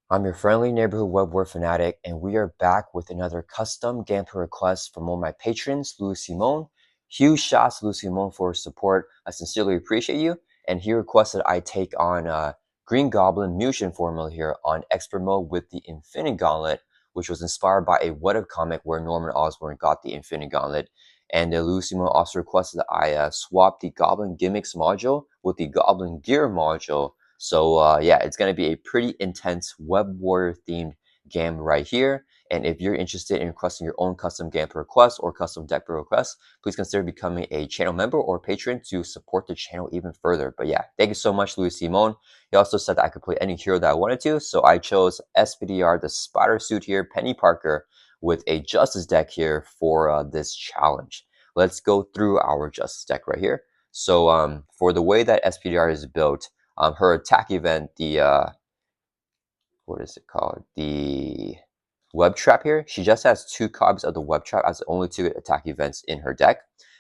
I'm your friendly neighborhood Web-Warrior Fanatic, and we are back with another custom gameplay request from one of my patrons, Loussimon. Huge shouts to Loussimon for his support. I sincerely appreciate you. And he requested I take on Green Goblin Mutagen formula here on Expert Mode with the Infinity Gauntlet, which was inspired by a What If comic where Norman Osborn got the Infinity Gauntlet. And Loussimon also requested that I swap the Goblin Gimmicks module with the Goblin Gear module. So yeah, it's going to be a pretty intense Web-Warrior themed game right here. And if you're interested in requesting your own custom gameplay requests or custom deck build requests, please consider becoming a channel member or patron to support the channel even further. But yeah, thank you so much, Loussimon. He also said that I could play any hero that I wanted to, so I chose SPDR, the Spider Suit here, Penny Parker, with a Justice deck here for this challenge. Let's go through our Justice deck right here. So for the way that SPDR is built, her attack event, the what is it called? The Web Trap here. She just has 2 copies of the Web Trap as the only 2 attack events in her deck.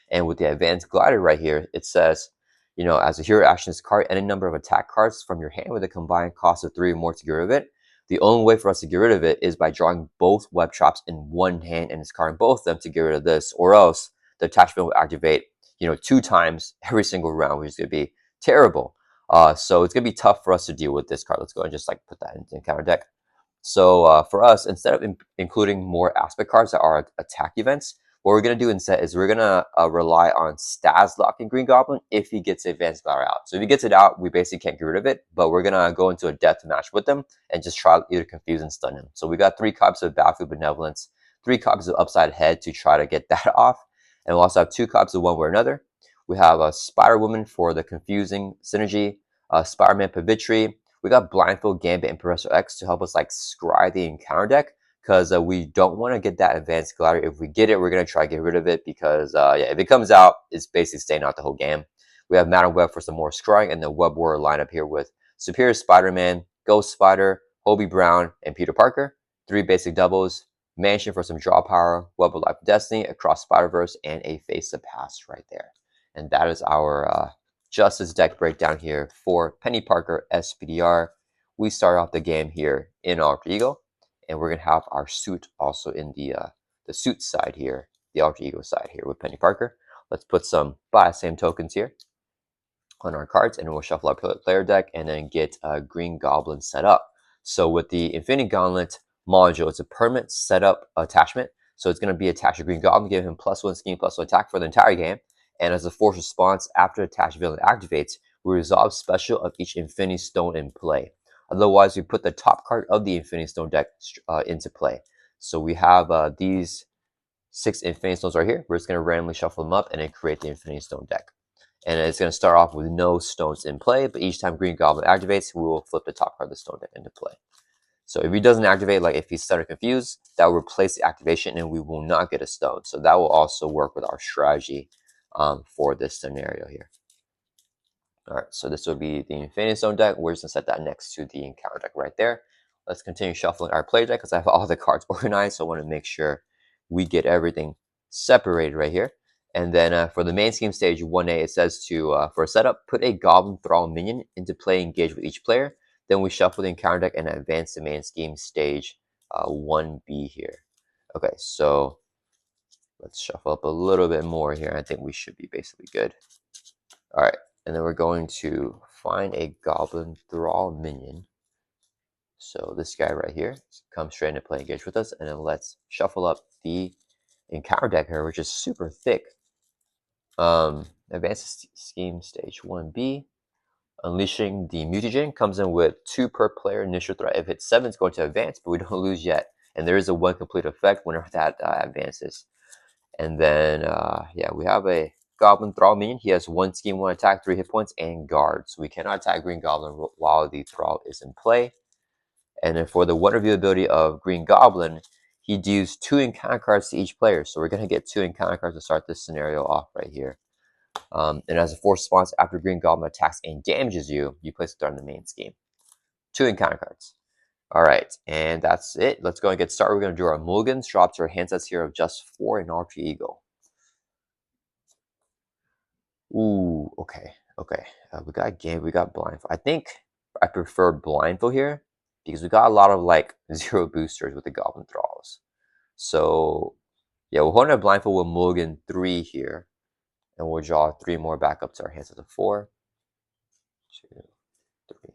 And with the Advanced Glider right here, it says, you know, as a hero action, discard any number of attack cards from your hand with a combined cost of 3 or more to get rid of it. The only way for us to get rid of it is by drawing both Web Traps in one hand and discarding both of them to get rid of this, or else the attachment will activate, you know, 2 times every single round, which is going to be terrible. So it's going to be tough for us to deal with this card. Let's go and just like put that in counter deck. So for us, instead of including more aspect cards that are attack events, what we're going to do instead is we're going to rely on Stas locking Green Goblin if he gets Advanced Glider out. So if he gets it out, we basically can't get rid of it, but we're going to go into a death match with him and just try to either confuse and stun him. So we got 3 copies of Battlefield Benevolence, 3 copies of Upside Head to try to get that off, and we'll also have 2 copies of One Way or Another. We have a Spider Woman for the confusing synergy, Spider-Man Pavitri. We got Blindfold, Gambit, and Professor X to help us like scry the encounter deck, because we don't want to get that Advanced Glider. If we get it, we're going to try to get rid of it, because yeah, if it comes out, it's basically staying out the whole game. We have Madam Web for some more scrying, and the Web-Warrior lineup here with Superior Spider-Man, Ghost Spider, Hobie Brown, and Peter Parker. 3 basic doubles, Mansion for some draw power, Web of Life Destiny, Across Spider-Verse, and a Face the Past right there. And that is our Justice deck breakdown here for Penny Parker SPDR. We start off the game here in Alter Ego, and we're gonna have our suit also in the suit side here, the Alter Ego side here with Penny Parker. Let's put some buy same tokens here on our cards, and we'll shuffle our player deck and then get Green Goblin set up. So with the Infinity Gauntlet module, it's a permanent setup attachment. So it's going to be attached to Green Goblin, give him +1 scheme, +1 attack for the entire game. And as a force response, after attached villain activates, we resolve special of each Infinity Stone in play. Otherwise, we put the top card of the Infinity Stone deck into play. So we have these 6 Infinity Stones right here. We're just going to randomly shuffle them up and then create the Infinity Stone deck. And it's going to start off with no stones in play, but each time Green Goblin activates, we will flip the top card of the stone deck into play. So if he doesn't activate, like if he's stunned or confused, that will replace the activation and we will not get a stone. So that will also work with our strategy for this scenario here. All right, so this will be the Infinity Stone deck. We're just going to set that next to the encounter deck right there. Let's continue shuffling our player deck because I have all the cards organized. So I want to make sure we get everything separated right here. And then for the main scheme stage 1A, it says to, for a setup, put a Goblin Thrall minion into play, engage with each player. Then we shuffle the encounter deck and advance the main scheme stage 1B here. Okay, so let's shuffle up a little bit more here. I think we should be basically good. All right, and then we're going to find a Goblin Thrall minion. So this guy right here comes straight into play, engage with us, and then let's shuffle up the encounter deck here, which is super thick. Advanced scheme stage 1B. Unleashing the Mutagen comes in with 2 per player initial threat. If it's 7, it's going to advance, but we don't lose yet. And there is a 1 complete effect whenever that advances. And then, yeah, we have a Goblin Thrall minion. He has 1 scheme, 1 attack, 3 hit points, and guard. So we cannot attack Green Goblin while the Thrall is in play. And then for the one review ability of Green Goblin, he deals 2 encounter cards to each player. So we're going to get 2 encounter cards to start this scenario off right here. And as a force response, after Green Goblin attacks and damages you, you place it on the main scheme. 2 encounter cards. All right, and that's it. Let's go and get started. We're going to do our mulligans, drop to our hand sets here of just 4 in Alter Ego. Ooh, okay. We got game, we got blindfold. I think I prefer blindfold here because we got a lot of like 0 boosters with the Goblin Thralls. So yeah, we'll hold our blindfold. We'll mulligan 3 here, and we'll draw 3 more back up to our hands. That's a 4, 2, 3.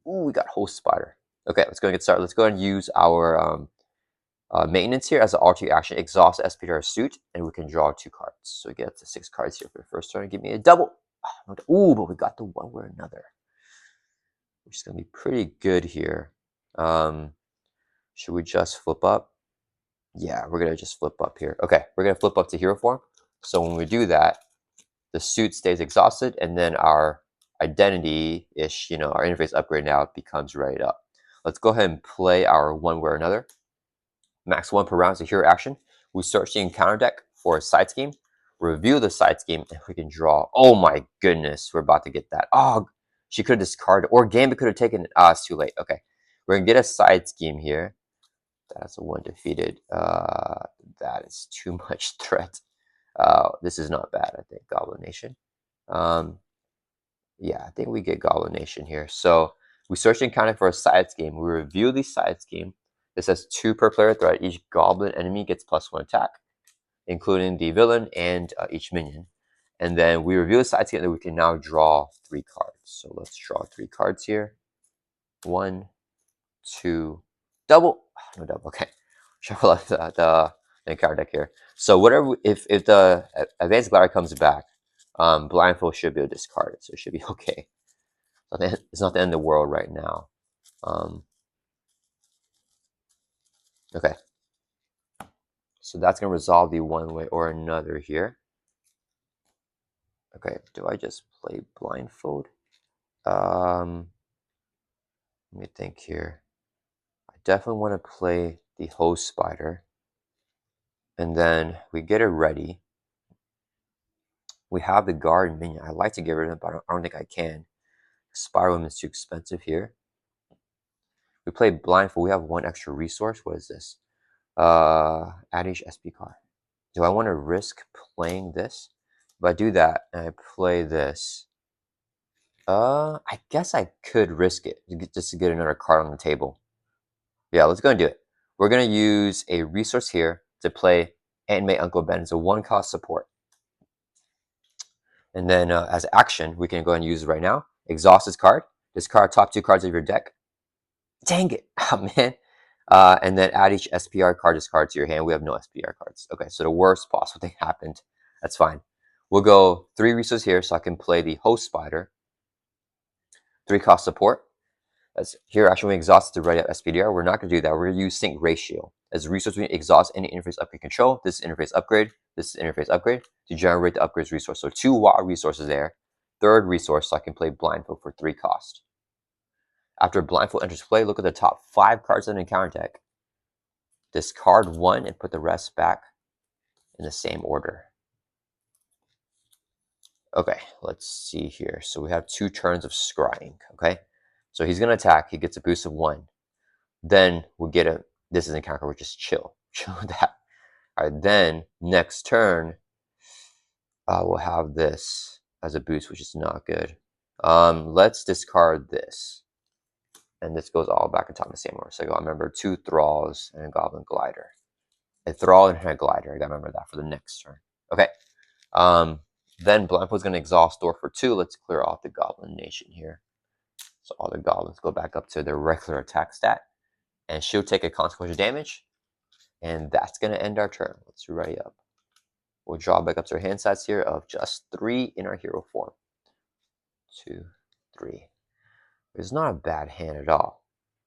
Ooh, we got Host Spider. Okay, let's go and get started. Let's go and use our maintenance here as an alter action. Exhaust SPDR suit, and we can draw 2 cards. So we get to 6 cards here for the first turn. Give me a double. Ooh, but we got the one way or another, which is going to be pretty good here. Should we just flip up? Yeah, we're going to just flip up here. Okay, we're going to flip up to hero form. So when we do that, the suit stays exhausted, and then our identity-ish, you know, our interface upgrade now becomes ready up. Let's go ahead and play our one way or another. Max 1 per round is a hero action. We search the encounter deck for a side scheme, review the side scheme, and we can draw. Oh my goodness, we're about to get that. Oh, she could have discarded, or Gambit could have taken it. Ah, it's too late. Okay, we're gonna get a side scheme here. That's a 1 defeated. That is too much threat. This is not bad, I think. Goblin Nation. Yeah, I think we get Goblin Nation here. So we search the encounter for a side scheme. We review the side scheme. This has 2 per player threat. Each goblin enemy gets +1 attack, including the villain and each minion. And then we review the side scheme, and we can now draw 3 cards. So let's draw 3 cards here. 1, 2, double. Oh, no double. Okay, shuffle up the encounter deck here. So whatever, if the advanced glider comes back, blindfold should be discarded, so it should be okay. It's not the end of the world right now. Okay, so that's gonna resolve the one way or another here. Okay, do I just play blindfold? Let me think here. I definitely want to play the Host Spider, and then we get it ready. We have the guard minion. I'd like to get rid of it, but I don't think I can. Spiral is too expensive here. We play blindfold. We have 1 extra resource. What is this? Add each SP card. Do I want to risk playing this? If I do that and I play this, I guess I could risk it just to get another card on the table. Yeah, let's go and do it. We're gonna use a resource here to play Animate Uncle Ben. It's a 1-cost support. And then as action, we can go and use it right now. Exhaust this card. Discard top 2 cards of your deck. Dang it. Oh, man. And then add each SPR card discard to your hand. We have no SPR cards. Okay, so the worst possible thing happened. That's fine. We'll go 3 resources here so I can play the Host Spider. 3-cost support. As here, actually, we exhaust to ready up SPDR. We're not going to do that. We're going to use sync ratio. As a resource, we exhaust any interface upgrade control. This is interface upgrade. This is interface upgrade to generate the upgrades resource. So 2 WA resources there. 3rd resource, so I can play blindfold for 3 cost. After blindfold enters play, look at the top 5 cards in the encounter deck. Discard 1 and put the rest back in the same order. Okay, let's see here. So we have 2 turns of scrying. Okay, so he's going to attack. He gets a boost of 1. Then we'll get a, this is an encounter, we're just chill with that. All right, then next turn, we'll have this as a boost, which is not good. Let's discard this. And this goes all back in time the same order. So I remember 2 Thralls and a Goblin Glider. A Thrall and a Glider. I gotta remember that for the next turn. Okay. Then Blindfold's gonna exhaust door for 2. Let's clear off the Goblin Nation here. So all the goblins go back up to their regular attack stat. And she'll take a consequential damage. And that's gonna end our turn. Let's ready up. We'll draw back up to our hand size here of just 3 in our hero form. 2, 3. It's not a bad hand at all.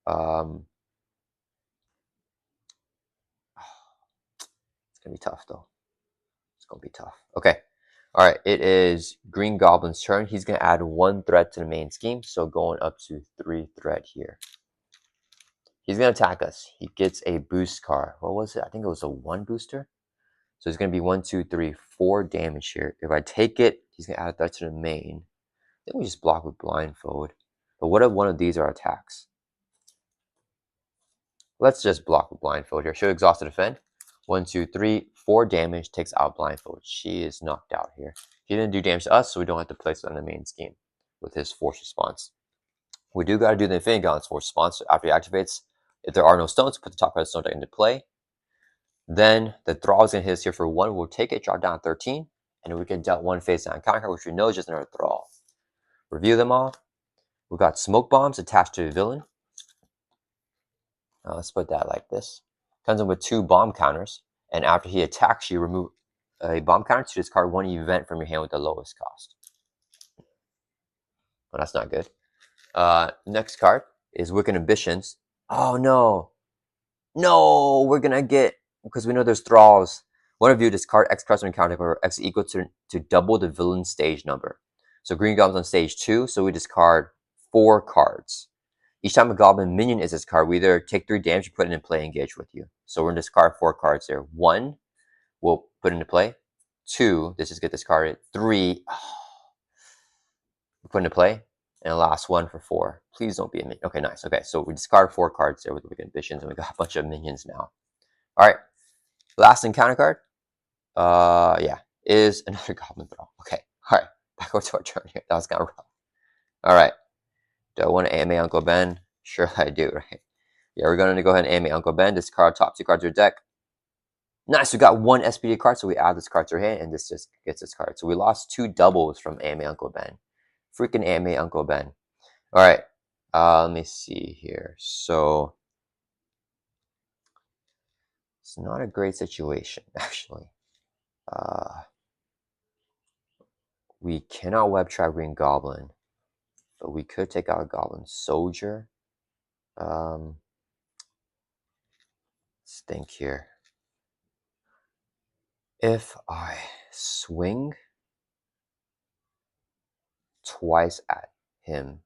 It's gonna be tough though. It's gonna be tough. Okay. All right. It is Green Goblin's turn. He's gonna add 1 threat to the main scheme, so going up to 3 threat here. He's gonna attack us. He gets a boost card. What was it? I think it was a 1 booster. So it's gonna be 1, 2, 3, 4 damage here. If I take it, he's gonna add a threat to the main. I think we just block with blindfold. But what if one of these are attacks? Let's just block with blindfold here. She'll exhaust to defend. 1, 2, 3, 4 damage, takes out blindfold. She is knocked out here. He didn't do damage to us, so we don't have to place it on the main scheme with his force response. We do got to do the Infinity Gauntlets for response after he activates. If there are no stones, put the top card of the stone deck into play. Then the Thrall is going to hit us here for 1. We'll take it, drop down 13, and we can dealt 1 face down counter card, which we know is just another Thrall. Review them all. We've got Smoke Bombs attached to a villain. Let's put that like this. Comes in with 2 bomb counters, and after he attacks you, remove a bomb counter to discard 1 event from your hand with the lowest cost. Well, that's not good. Next card is Wicked Ambitions. Oh no! No! We're gonna get, because we know there's Thralls. One of you discard X cards from counter where X equal to double the villain stage number. So Green Goblin's on stage 2, so we discard 4 cards. Each time a Goblin minion is discarded, we either take 3 damage or put it in play and engage with you. So we're going to discard 4 cards there. 1, we'll put into play. 2, this is get discarded. 3, we put into play. And the last one for 4. Please don't be a minion. Okay, nice. Okay, so we discard 4 cards there with the Wicked Ambitions, and we got a bunch of minions now. All right, last encounter card. Yeah, is another Goblin Throw. Okay, all right, back over to our turn here. That was kind of rough. All right, do I want to AMA Uncle Ben? Sure I do, right? Yeah, we're going to go ahead and AMA Uncle Ben. Discard top 2 cards of your deck. Nice, we got 1 SPD card, so we add this card to our hand, and this just gets this card. So we lost 2 doubles from AMA Uncle Ben. Freaking AMA Uncle Ben. All right, let me see here. So it's not a great situation, actually. We cannot web trap Green Goblin, but we could take out a Goblin Soldier. Let's think here. If I swing twice at him,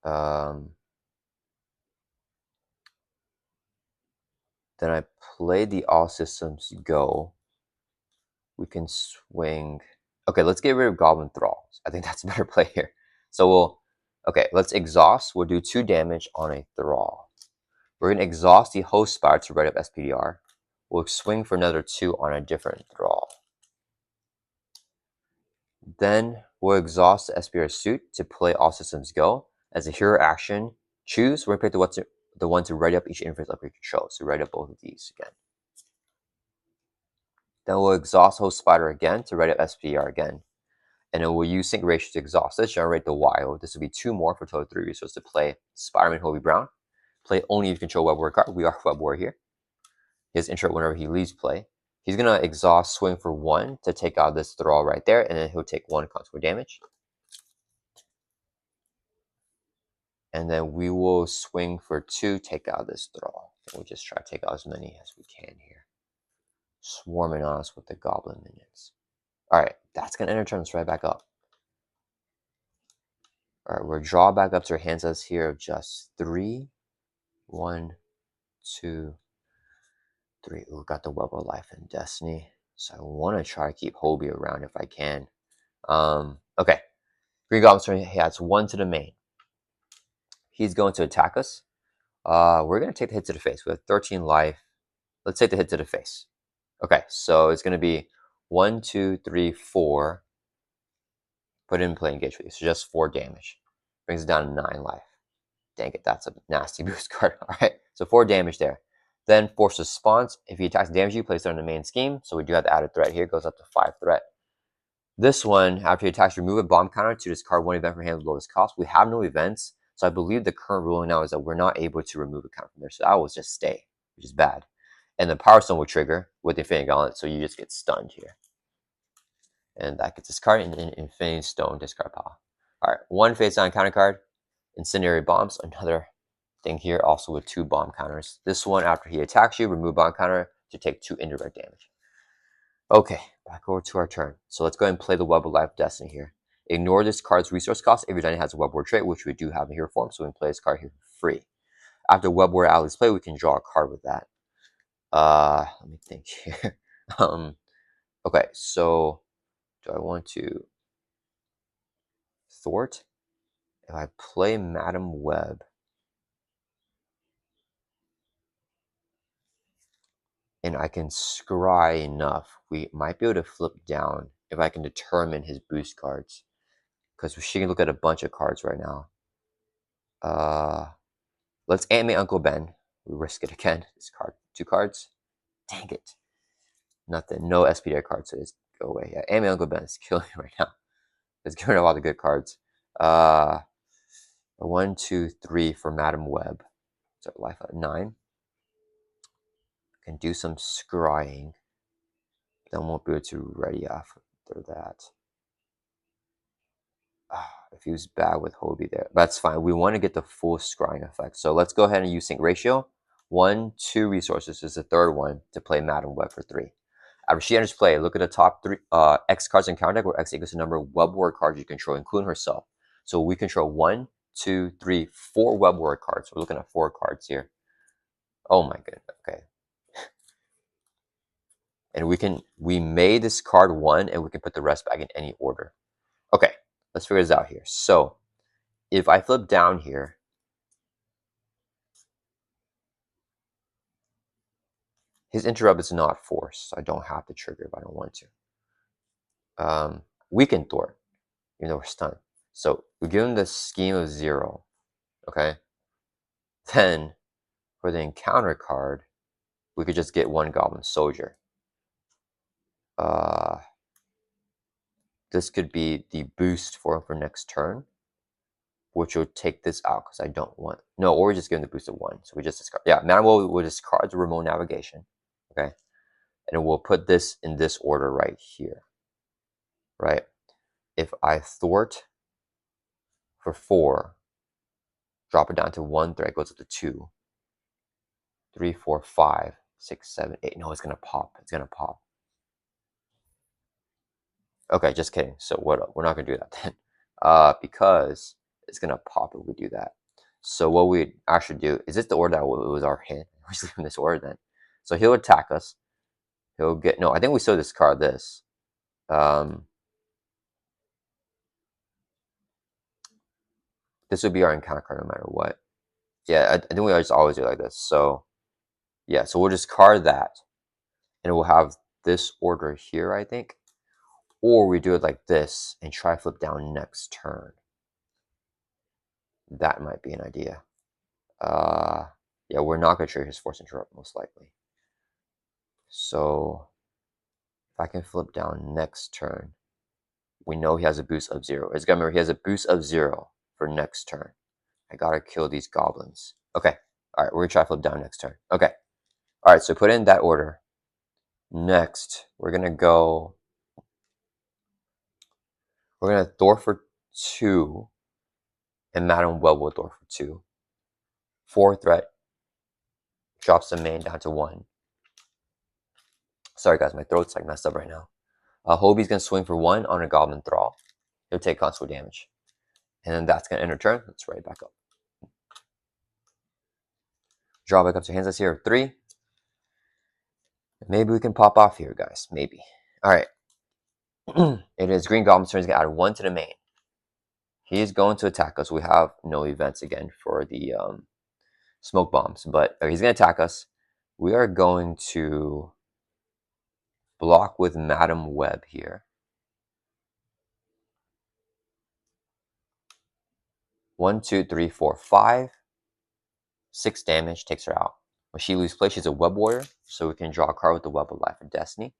then I play the All Systems Go. We can swing. Okay, let's get rid of Goblin Thralls. I think that's a better play here. So let's exhaust. We'll do 2 damage on a Thrall. We're going to exhaust the Host Spire to write up SPDR. We'll swing for another 2 on a different Thrall. Then we'll exhaust the SPDR suit to play All Systems Go. As a hero action, choose. We're going to pick the one to write up each interface of your control. So write up both of these again. Then we'll exhaust Host Spider again to write up SPDR again. And then we'll use Sync Ratio to exhaust this, generate the wild. This will be 2 more for total 3 resources to play Spider-Man Hobie Brown. Play only if you control Web-Warrior card. We are Web-Warrior here. He has intro whenever he leaves play. He's going to exhaust swing for 1 to take out this Thrall right there, and then he'll take 1 consequent damage. And then we will swing for 2, take out this Thrall. And we'll just try to take out as many as we can here. Swarming on us with the Goblin minions. Alright, that's going to end our turn. Let's right back up. Alright, we'll draw back up to our hands us here of just 3. 1, 2, 3. Ooh, got the Web of Life and Destiny. So I want to try to keep Hobie around if I can. Okay. Green Goblin's turn. He adds 1 to the main. He's going to attack us. We're going to take the hit to the face. We have 13 life. Let's take the hit to the face. Okay, so it's going to be 1, 2, 3, 4. Put it in play, engage with you. So just 4 damage. Brings it down to 9 life. Dang it, that's a nasty boost card. Alright, so 4 damage there. Then Force Response. If he attacks damage you, place it on the main scheme. So we do have the added threat here. It goes up to 5 threat. This one, after he attacks, remove a bomb counter to discard 1 event from hand with lowest cost. We have no events. So I believe the current ruling now is that we're not able to remove a counter from there. So that will just stay, which is bad. And the Power Stone will trigger with the Infinity Gauntlet, so you just get stunned here. And that gets discarded in Infinity Stone discard pile. Alright, 1 face down counter card. Incendiary Bombs, another thing here, also with 2 bomb counters. This one, after he attacks you, remove bomb counter to take 2 indirect damage. Okay, back over to our turn. So let's go ahead and play the Web of Life Destiny here. Ignore this card's resource cost if your dynasty has a Web Warrior trait, which we do have in hero form, so we can play this card here for free. After Web Warrior Allies play, we can draw a card with that. Let me think here. Okay, so do I want to thwart? If I play Madam Web, and I can scry enough, we might be able to flip down if I can determine his boost cards. because she can look at a bunch of cards right now. Let's animate Uncle Ben. We risk it again. This card, 2 cards. Dang it. Nothing. No SPDR cards, so just go away. Yeah, animate Uncle Ben is killing me right now. It's getting rid of all the good cards. 1, 2, 3 for Madam Web. So life at 9. Can do some scrying. Then won't be able to ready after that. If he was bad with Hobie there, that's fine. We want to get the full scrying effect. So let's go ahead and use sync ratio. 1, 2 resources is the third one to play Madam Web for 3. After she enters play, look at the top 3 X cards in counter deck, where X equals the number of Web-Warrior cards you control, including herself. So we control 1, 2, 3, 4 Web-Warrior cards. We're looking at 4 cards here. Oh my goodness. Okay. And we made this card 1, and we can put the rest back in any order. Okay, let's figure this out here. So if I flip down here, his interrupt is not forced, so I don't have to trigger if I don't want to. Weaken Thwart, even though we're stunned. So we give him the scheme of 0, okay? Then for the encounter card, we could just get 1 Goblin Soldier. This could be the boost for next turn, which will take this out because I don't want... No, or we just give him the boost of 1. So we just discard... Yeah, Madam will discard the remote navigation, okay? And we'll put this in this order right here, right? If I thwart for 4, drop it down to 1, 3, it goes up to 2, 3, 4, 5, 6, 7, 8. No, it's gonna pop. It's gonna pop. Okay, just kidding. So what? We're not gonna do that then, because it's gonna pop if we do that. So what we actually do is this the order that was our hint. We're just leaving this order then. So he'll attack us. He'll get... No, I think we still discard this. This would be our encounter card no matter what. Yeah, I think we just always do it like this. So yeah, so we'll discard that, and we'll have this order here, I think. Or we do it like this and try flip down next turn. That might be an idea. Yeah, we're not going to trigger his force interrupt most likely. So if I can flip down next turn, we know he has a boost of 0. It's got to remember, he has a boost of 0 for next turn. I got to kill these goblins. Okay. All right, we're going to try flip down next turn. Okay. All right, so put in that order. Next, we're going to go... We're going to Thor for 2, and Madam Web will Thor for 2. 4 threat. Drops the main down to 1. Sorry guys, my throat's like messed up right now. Hobie's going to swing for 1 on a Goblin Thrall. He'll take constant damage. And then that's going to end her turn. Let's write it back up. Draw back up to hands. Let's here 3. Maybe we can pop off here, guys. Maybe. All right. It is Green Goblin's turn. He's going to add 1 to the main. He is going to attack us. We have no events again for the smoke bombs, but he's going to attack us. We are going to block with Madam Web here. 1, 2, 3, 4, 5. 6 damage, takes her out. When she loses play, she's a Web Warrior, so we can draw a card with the Web of Life and Destiny.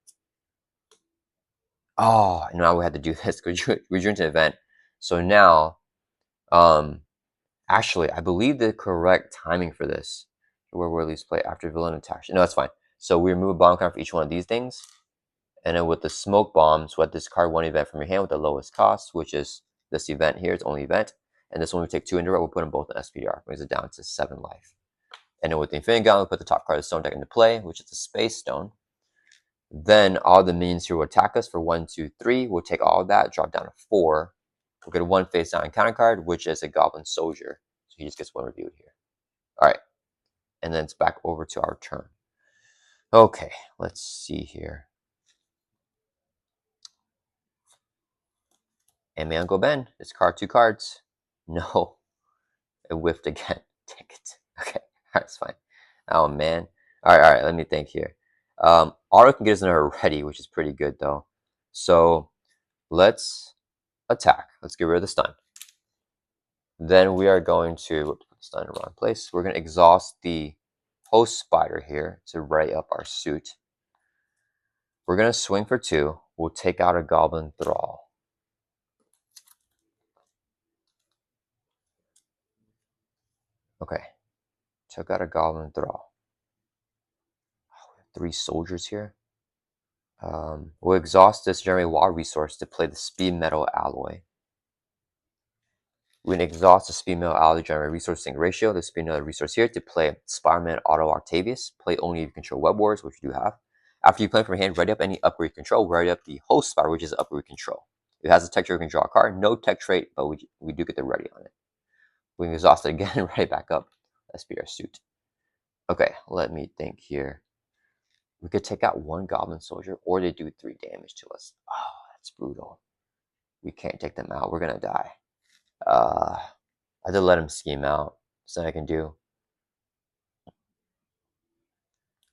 Oh, now we had to do this because we drew into an event. So now, actually, I believe the correct timing for this, where we're least play after villain attacks. No, that's fine. So we remove a bomb card for each one of these things. And then with the smoke bombs, we have to discard 1 event from your hand with the lowest cost, which is this event here. It's only event. And this one we take 2 into it. We'll put them both in SPDR. Brings it down to 7 life. And then with the Infinity Gauntlet, we put the top card of the stone deck into play, which is the Space Stone. Then all the minions here will attack us for 1, 2, 3. We'll take all of that, drop down to 4. We'll get a 1 face down encounter card, which is a Goblin Soldier. So he just gets 1 reviewed here. All right. And then it's back over to our turn. Okay, let's see here. And my Uncle Ben, discard 2 cards. No, it whiffed again. Dang it. Okay, that's fine. Oh man. All right. Let me think here. Auto can get us another ready, which is pretty good though. So let's attack. Let's get rid of the stun. Then we are going to put the stun in the wrong place. We're going to exhaust the host spider here to ready up our suit. We're going to swing for 2. We'll take out a goblin thrall. Okay. Took out a goblin thrall. Oh, we have 3 soldiers here. We'll exhaust this generate water resource to play the speed metal alloy. We can exhaust the speed metal alloy to generate resource sync ratio. There's another resource here to play Spider-Man Auto Octavius. Play only if you control Web Warriors, which you do have. After you play from your hand, ready up any upgrade control. Ready up the host spider, which is upgrade control. If it has a tech trait, we can draw a card. No tech trait, but we do get the ready on it. We can exhaust it again and ready back up. Let's be our suit. Okay, let me think here. We could take out 1 goblin soldier, or they do 3 damage to us. Oh, that's brutal. We can't take them out. We're gonna die. I had to let him scheme out. So I can do.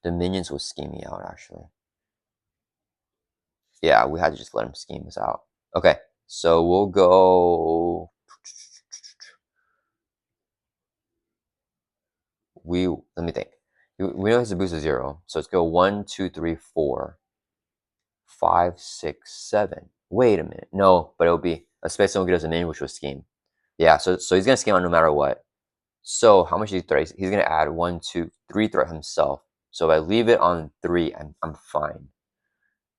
The minions will scheme me out, actually. Yeah, we had to just let him scheme us out. Okay, so we'll go. Let me think. We know it's a boost of 0, so let's go 1, 2, 3, 4, 5, 6, 7. Wait a minute. No, but it'll be a space that will get us a minion, which was scheme. Yeah, so he's gonna scheme out no matter what. So how much do you threat? He's gonna add 1, 2, 3 threat himself. So if I leave it on 3, I'm fine.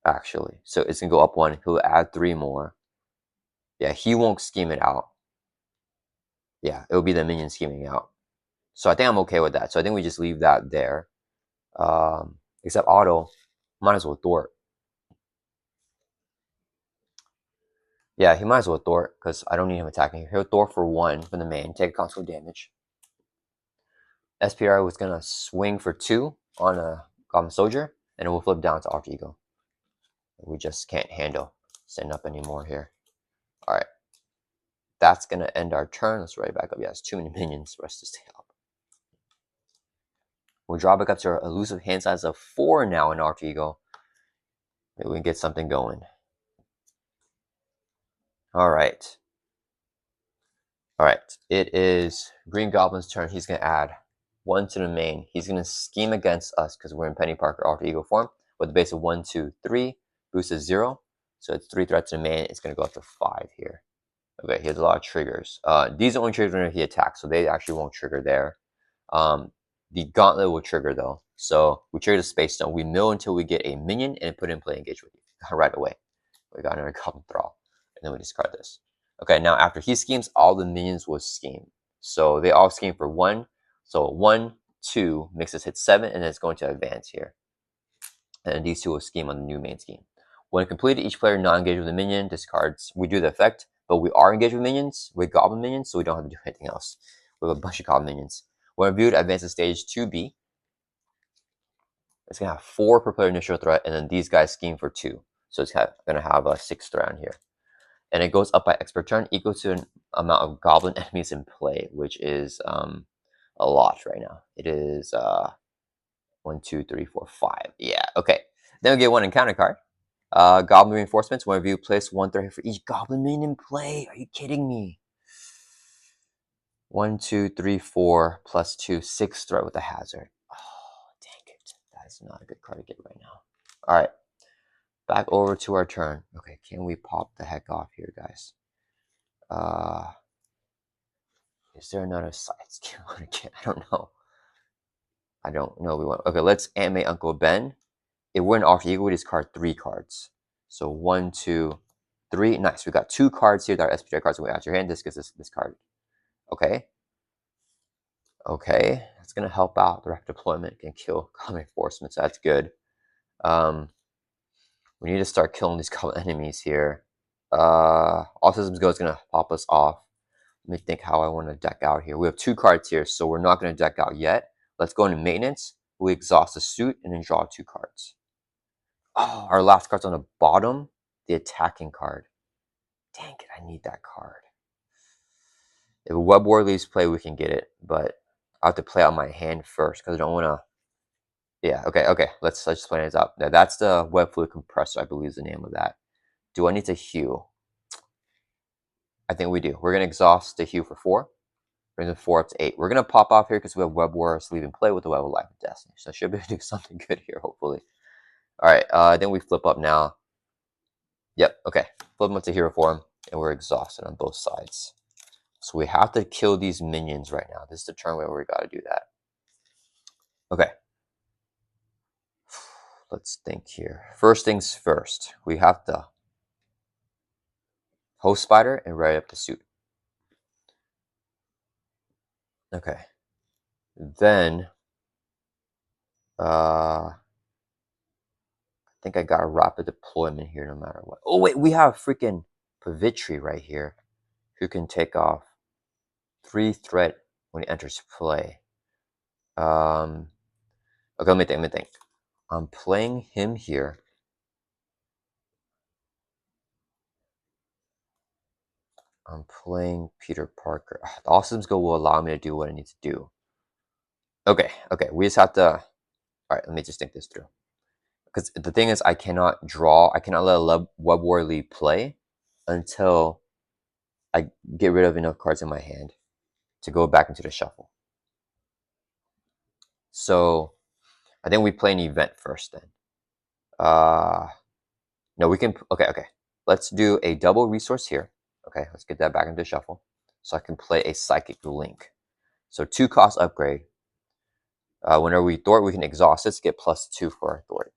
Actually, so it's gonna go up 1. He'll add 3 more. Yeah, he won't scheme it out. Yeah, it'll be the minion scheming out. So I think I'm okay with that. So I think we just leave that there. Except auto, might as well thwart. Yeah, he might as well thwart because I don't need him attacking. He'll thwart for 1 from the main, take console damage. SPR was gonna swing for 2 on a Goblin Soldier, and it will flip down to Alter Ego. We just can't handle setting up anymore here. Alright. That's gonna end our turn. Let's write it back up. Yeah, it's too many minions for us to stay up. We'll draw back up to our elusive hand size of 4 now in Alter Ego. Maybe we can get something going. Alright. Alright. It is Green Goblin's turn. He's gonna add 1 to the main. He's gonna scheme against us because we're in Penny Parker Alter Ego form with a base of 1, 2, 3. Boost is 0. So it's 3 threats to the main. It's gonna go up to 5 here. Okay, he has a lot of triggers. These are only triggers when he attacks, so they actually won't trigger there. The Gauntlet will trigger though. So we trigger the Space Stone. We mill until we get a minion and put it in play engage with you right away. We got another Goblin Thrall. And then we discard this. Okay, now after he schemes, all the minions will scheme. So they all scheme for 1. So 1, 2 makes us hit 7, and then it's going to advance here. And these 2 will scheme on the new main scheme. When completed, each player not engaged with a minion discards. We do the effect, but we are engaged with minions, with Goblin minions, so we don't have to do anything else. We have a bunch of Goblin minions. When viewed, advances stage 2B. It's going to have 4 per player initial threat, and then these guys scheme for 2. So it's going to have a 6 threat on here. And it goes up by X per turn, equal to an amount of Goblin enemies in play, which is a lot right now. It is 1, 2, 3, 4, 5. Yeah, okay. Then we get 1 encounter card. Goblin reinforcements. When review, place 1 threat for each Goblin minion in play. Are you kidding me? 1, 2, 3, 4 plus 2, 6 threat with a hazard. Oh, dang it. That is not a good card to get right now. Alright. Back over to our turn. Okay, can we pop the heck off here, guys? Is there another side skill I want to get? I don't know. I don't know. Okay, let's animate Uncle Ben. If we're in Alter Ego, we discard 3 cards. So 1, 2, 3. Nice. We got 2 cards here that are SPJ cards. We out your hand. This gives us this card. Okay. Okay. That's gonna help out. Direct deployment can kill common reinforcements. So that's good. We need to start killing these couple enemies here. All Systems Go is gonna pop us off. Let me think how I want to deck out here. We have 2 cards here, so we're not going to deck out yet. Let's go into maintenance. We exhaust the suit and then draw 2 cards. Oh, our last card's on the bottom, the attacking card. Dang it, I need that card. If a Web-Warrior leaves play, we can get it, but I have to play out my hand first because I don't want to. Yeah, okay. Let's just plan this out. Now, that's the Web Fluid Compressor, I believe is the name of that. Do I need to heal? I think we do. We're going to exhaust the Hue for 4. Brings it 4 up to 8. We're going to pop off here because we have Web-Warrior Sleep and Play with the Web of Life and Destiny. So I should be able to do something good here, hopefully. Alright, then we flip up now. Yep, okay. Flip them up to hero form, and we're exhausted on both sides. So we have to kill these minions right now. This is the turn where we got to do that. Okay. Let's think here. First things first. We have to host spider and write up the suit. Okay. Then, I think I got a rapid deployment here no matter what. Oh, wait, we have freaking Pavitri right here who can take off 3 threat when he enters play. Okay, let me think. I'm playing him here. I'm playing Peter Parker. The Awesome Skill will allow me to do what I need to do. Okay, we just have to... Alright, let me just think this through. Because the thing is, I cannot let Web-Warrior play until I get rid of enough cards in my hand to go back into the shuffle. So, I think we play an event first then. No, we can... Okay. Let's do a double resource here. Okay, let's get that back into the shuffle. So I can play a Psychic Link. So 2 cost upgrade. Whenever we thwart, we can exhaust this, get +2 for our thwart.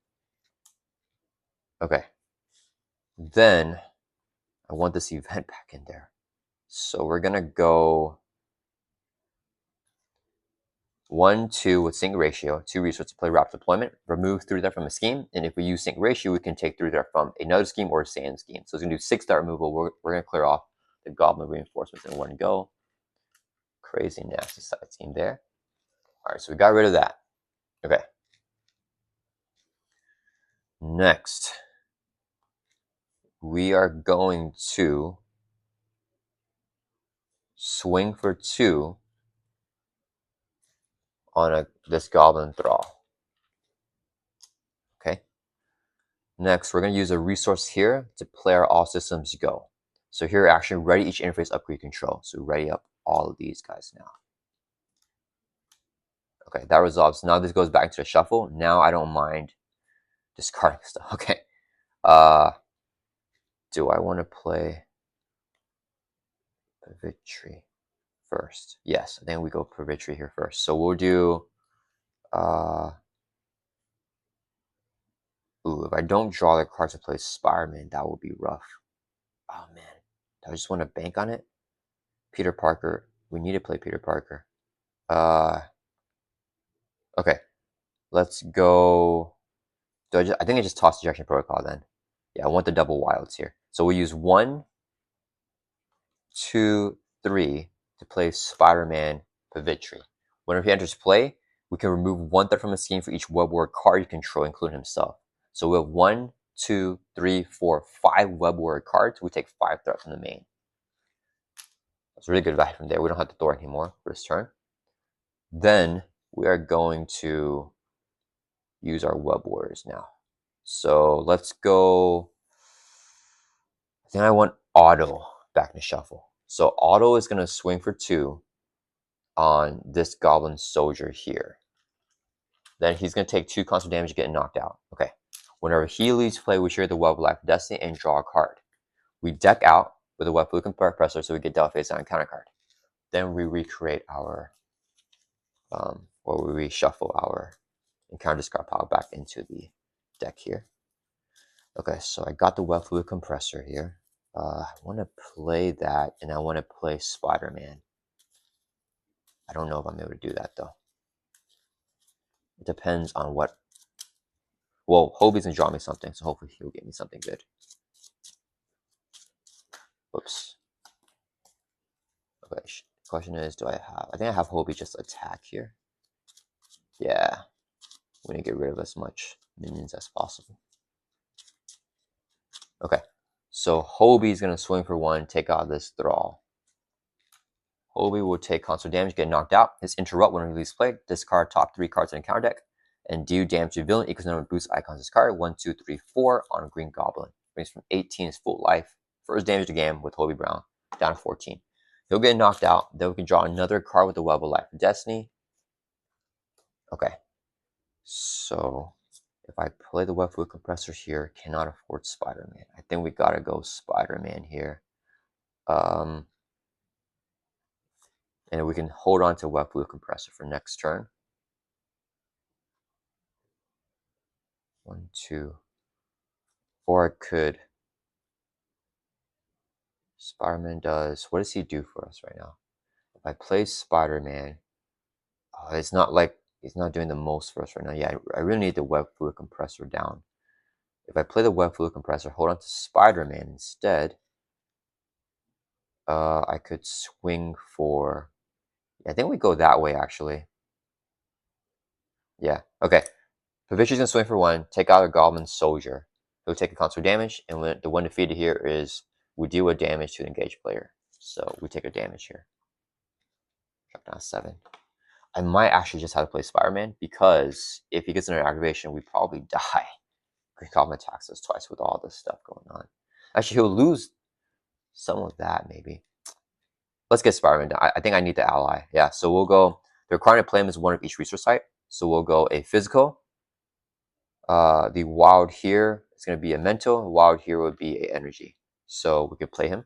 Okay. Then, I want this event back in there. So we're going to go 1, 2 with sync ratio, 2 resources to play rapid deployment, remove 3 there from a scheme, and if we use sync ratio, we can take 3 there from another scheme or a sand scheme. So it's going to do 6 star removal. We're going to clear off the Goblin reinforcements in one go. Crazy nasty side team there. All right, so we got rid of that. Okay. Next, we are going to swing for 2 on this Goblin Thrall. Okay. Next, we're going to use a resource here to play our All Systems Go. So here, actually ready each interface upgrade control. So ready up all of these guys now. Okay, that resolves. Now this goes back into the shuffle. Now I don't mind discarding stuff. Okay. Do I want to play Pavitri first? Yes, I think we go Pavitri here first. So we'll do... Ooh, if I don't draw the card to play Spider-Man, that will be rough. Oh, man. Do I just want to bank on it? Peter Parker. We need to play Peter Parker. Okay. Let's go... I think I just tossed Ejection Protocol then. Yeah, I want the double wilds here. So we use 1, 2, 3 to play Spider-Man Pavitri. Whenever he enters play, we can remove 1 threat from a scheme for each Web-Warrior card you control, including himself. So we have 1, 2, 3, 4, 5 Web-Warrior cards. We take 5 threat from the main. That's really good value from there. We don't have to thwart anymore for this turn. Then we are going to use our Web-Warriors now. So let's go... I think I want Otto back in the shuffle. So Otto is going to swing for 2 on this Goblin Soldier here. Then he's going to take 2 constant damage getting knocked out. Okay. Whenever he leaves play, we share the Web of Life and Destiny and draw a card. We deck out with a Web Blue Compressor so we get dealt face down counter card. Then we recreate our, or we reshuffle our encounter discard pile back into the deck here. Okay, so I got the Web Fluid Compressor here. I want to play that, and I want to play Spider-Man. I don't know if I'm able to do that, though. It depends on what... Well, Hobie's going to draw me something, so hopefully he'll get me something good. Whoops. Okay, question is, do I have... I think I have Hobie just attack here. Yeah. We need to get rid of as much minions as possible. Okay. So Hobie's going to swing for 1, take out this Thrall. Hobie will take constant damage, get knocked out. His interrupt when release play, discard top 3 cards in the counter deck, and do damage to villain equals number of boost icons discard 1, 2, 3, 4 on Green Goblin. Brings from 18 his full life. First damage to game with Hobie Brown. down to 14. He'll get knocked out. Then we can draw another card with the Web of Life and Destiny. Okay. So if I play the Web Fluid Compressor here, cannot afford Spider-Man. I think we gotta go Spider-Man here. And we can hold on to Web Fluid Compressor for next turn. 1, 2. Or I could. Spider-Man does. What does he do for us right now? If I play Spider-Man, it's not like he's not doing the most for us right now. Yeah, I really need the Web Fluid Compressor down. If I play the Web Fluid Compressor, hold on to Spider-Man instead, I could swing for. I think we go that way actually. Yeah. Okay. Pavici's gonna swing for 1. Take out a Goblin Soldier. He'll take a console damage, and when the one defeated here is we deal a damage to an engaged player. So we take a damage here. Drop down 7. I might actually just have to play Spider-Man because if he gets another activation, we probably die. Green Goblin attacks us twice with all this stuff going on. Actually, he'll lose some of that maybe. Let's get Spider-Man down. I think I need the ally. Yeah, so we'll go. The requirement play is 1 of each resource type. So we'll go a physical. The wild here is going to be a mental. Wild here would be a energy. So we can play him.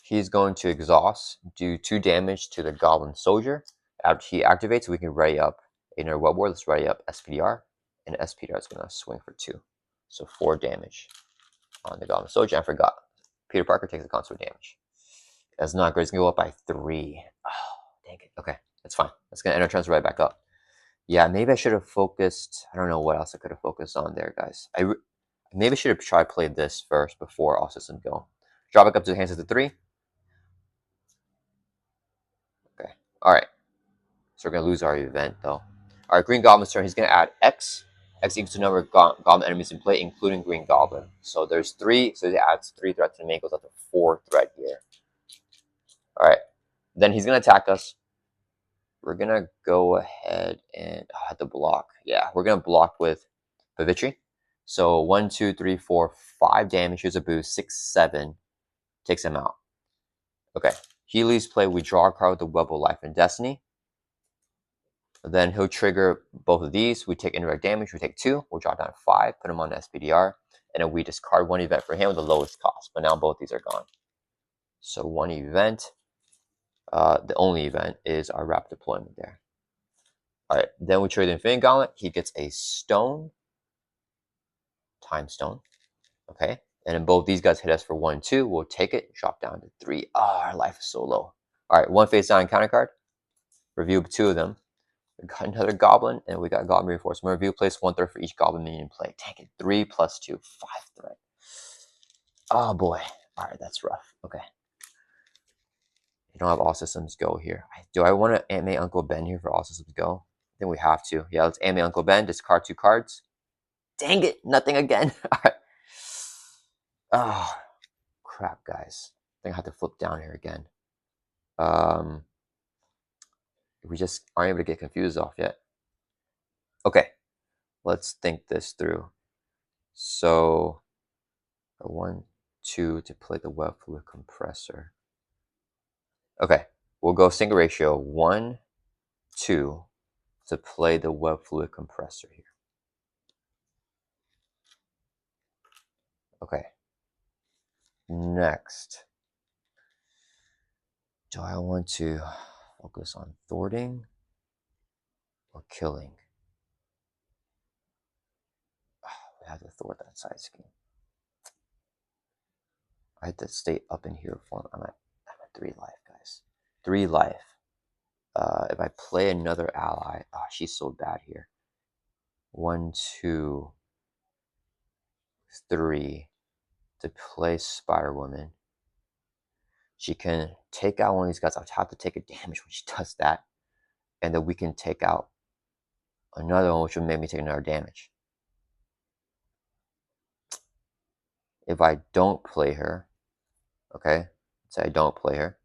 He's going to exhaust, do 2 damage to the Goblin Soldier. After he activates, we can ready up another Web Warrior. Let's ready up SPDR. And SPDR is going to swing for 2. So 4 damage on the Goblin Soldier. I forgot. Peter Parker takes the console damage. That's not great. It's going to go up by 3. Oh, dang it. Okay, that's fine. That's going to end our turns right back up. Yeah, maybe I should have focused. I don't know what else I could have focused on there, guys. Maybe I should have tried play this first before all systems go. Drop it up to the hands of the 3. Okay. All right. So we're going to lose our event, though. All right, Green Goblin's turn. He's going to add X. X equals the number of Goblin enemies in play, including Green Goblin. So there's 3. So he adds 3 threat to the main. Goes up to 4 threat here. All right. Then he's going to attack us. We're going to go ahead and have to block. Yeah, we're going to block with Pavitri. So 1, 2, 3, 4, 5 damage. Here's a boost. 6, 7. Takes him out. Okay. He leaves play. We draw a card with the Web of Life and Destiny. Then he'll trigger both of these. We take indirect damage. We take 2. We'll drop down to 5. Put him on SPDR. And then we discard 1 event for him with the lowest cost. But now both these are gone. So 1 event. The only event is our wrap deployment there. All right. Then we trigger the Infinity Gauntlet. He gets a stone. Time stone. Okay. And then both these guys hit us for 1, 2. We'll take it. Drop down to 3. Oh, our life is so low. All right. 1 face down encounter card. Review 2 of them. We got another Goblin, and we got Goblin Reinforcement. Review, place 1/3 for each Goblin minion in play. Take it. 3 plus 2. 5 threat. Oh, boy. All right. That's rough. Okay. You don't have all systems go here. Do I want to animate Uncle Ben here for all systems go? I think we have to. Yeah, let's animate Uncle Ben. Discard 2 cards. Dang it. Nothing again. All right. Oh, crap, guys. I think I have to flip down here again. We just aren't able to get confused off yet. Okay, let's think this through. So, 1, 2 to play the Web Fluid Compressor. Okay, we'll go single ratio 1, 2 to play the Web Fluid Compressor here. Okay. Next, do I want to focus on thwarting or killing? We have to thwart that side scheme. I have to stay up in here for I'm at 3 life, guys. 3 life. If I play another ally, she's so bad here. 1, 2, 3 to play Spider Woman. She can take out one of these guys. I'll have to take a damage when she does that. And then we can take out another one, which will make me take another damage. If I don't play her, okay, say I don't play her,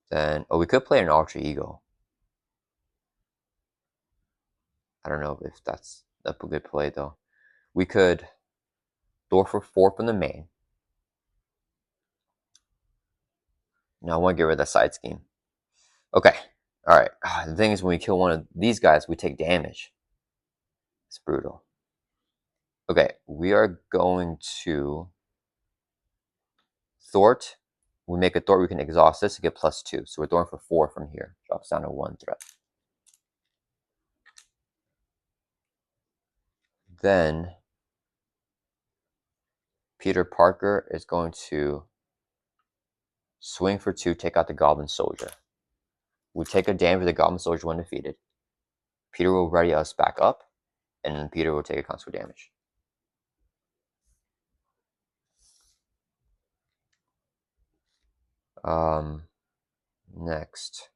then, we could play an alter ego. I don't know if that's a good play, though. We could door for 4 from the main. Now I want to get rid of the side scheme. Okay. All right. The thing is, when we kill one of these guys, we take damage. It's brutal. Okay, we are going to Thwart. We make a Thwart, we can exhaust this to get +2. So we're throwing for 4 from here. Drops down to 1 threat. Then Peter Parker is going to swing for 2, take out the Goblin Soldier. We take a damage with the Goblin Soldier when defeated. Peter will ready us back up, and then Peter will take a consequent damage. Next,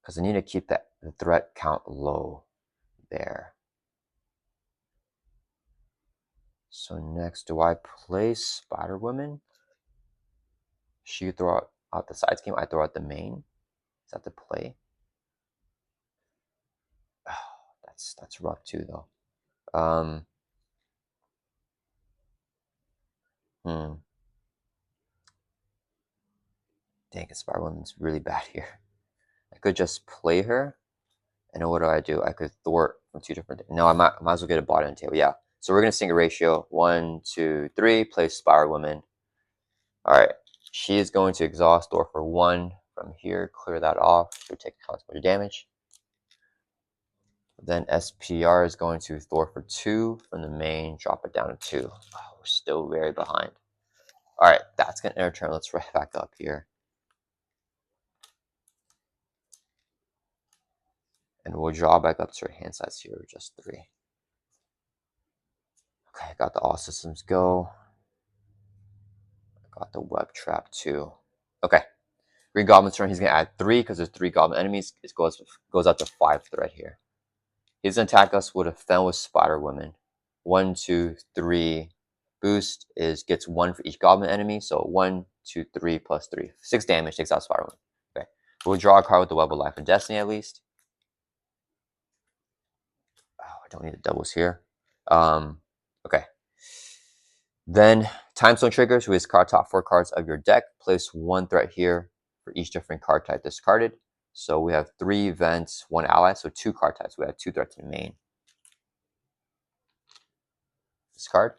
because I need to keep the threat count low there. So next, do I play Spider-Woman? She throw out the side scheme, I throw out the main. Is that the play? Oh, that's rough too, though. Dang, Spider-Woman's really bad here. I could just play her, and then what do? I could thwart from 2 different. No, I might as well get a bottom table. Yeah. So we're gonna sing a ratio 1, 2, 3. Play Spider-Woman. All right. She is going to exhaust Thor for 1 from here. Clear that off. She'll take consequential damage. Then SPR is going to Thor for 2 from the main. Drop it down to 2. Oh, we're still very behind. All right, that's gonna end our turn. Let's right back up here. And we'll draw back up to our hand size here, just 3. Okay, got the all systems go. Got the web trap too. Okay, Green Goblin's turn. He's gonna add 3 because there's 3 Goblin enemies. It goes up to 5 threat here. He's gonna attack us with a Fenwith Spider-Woman. 1, 2, 3. Boost gets 1 for each Goblin enemy. So 1, 2, 3 plus 3. 6 damage takes out Spider-Woman. Okay, we'll draw a card with the Web of Life and Destiny at least. Oh, I don't need the doubles here. Okay. Then Time Stone triggers with card top 4 cards of your deck. Place 1 threat here for each different card type discarded. So we have 3 events, 1 ally, so 2 card types. We have 2 threats in the main. Discard.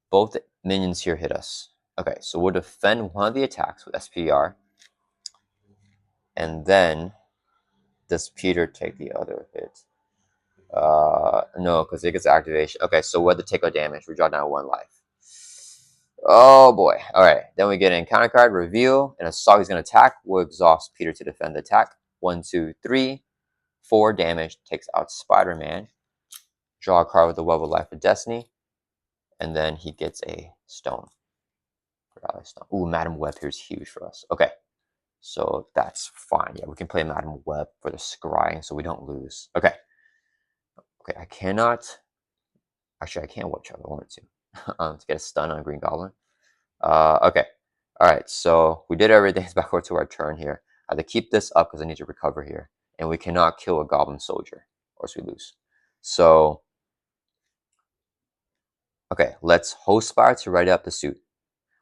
Both minions here hit us. Okay, so we'll defend one of the attacks with SPR. And then does Peter take the other hit? No, because it gets activation. Okay, so we have to take our damage. We draw down 1 life. Oh boy. Alright, then we get an encounter card, reveal, and a Saw is going to attack. We'll exhaust Peter to defend the attack. 1, 2, 3. 4 damage, takes out Spider-Man. Draw a card with the Web of Life and Destiny. And then he gets a stone. Ooh, Madam Web here is huge for us. Okay, so that's fine. Yeah, we can play Madam Web for the scrying so we don't lose. Okay. Okay, I cannot... Actually, I can watch if I wanted to. To get a stun on Green Goblin. Okay. Alright, so we did everything. It's back over to our turn here. I have to keep this up because I need to recover here. And we cannot kill a Goblin Soldier, or else we lose. So, okay, let's Host Spire to ready up the suit.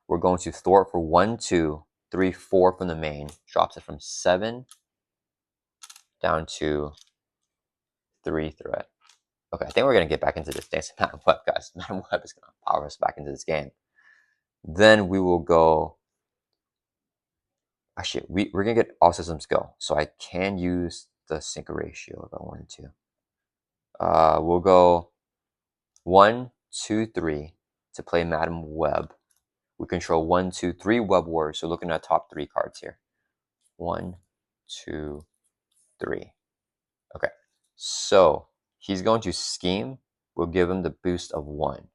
We're going to thwart for 1, 2, 3, 4 from the main. Drops it from 7 down to 3 threat. Okay, I think we're going to get back into this dance. Madam Web, guys. Madam Web is going to power us back into this game. Then we will go... Actually, we're going to get all systems go. So I can use the sync ratio if I wanted to. We'll go 1, 2, 3 to play Madam Web. We control 1, 2, 3 Web-Warriors. So looking at top 3 cards here. 1, 2, 3. Okay. So he's going to scheme. We'll give him the boost of 1.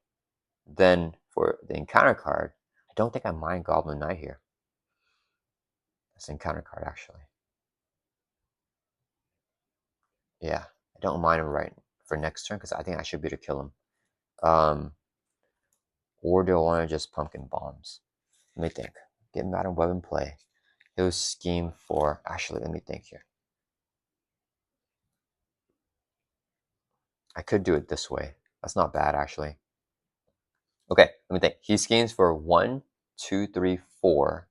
Then for the encounter card, I don't think I mind Goblin Knight here. That's an encounter card, actually. Yeah, I don't mind him right for next turn because I think I should be able to kill him. Or do I want to just pumpkin bombs? Let me think. Get Madam Web in play. He'll scheme for... Actually, let me think here. I could do it this way. That's not bad, actually. Okay, let me think. He schemes for 1, 2, 3, 4.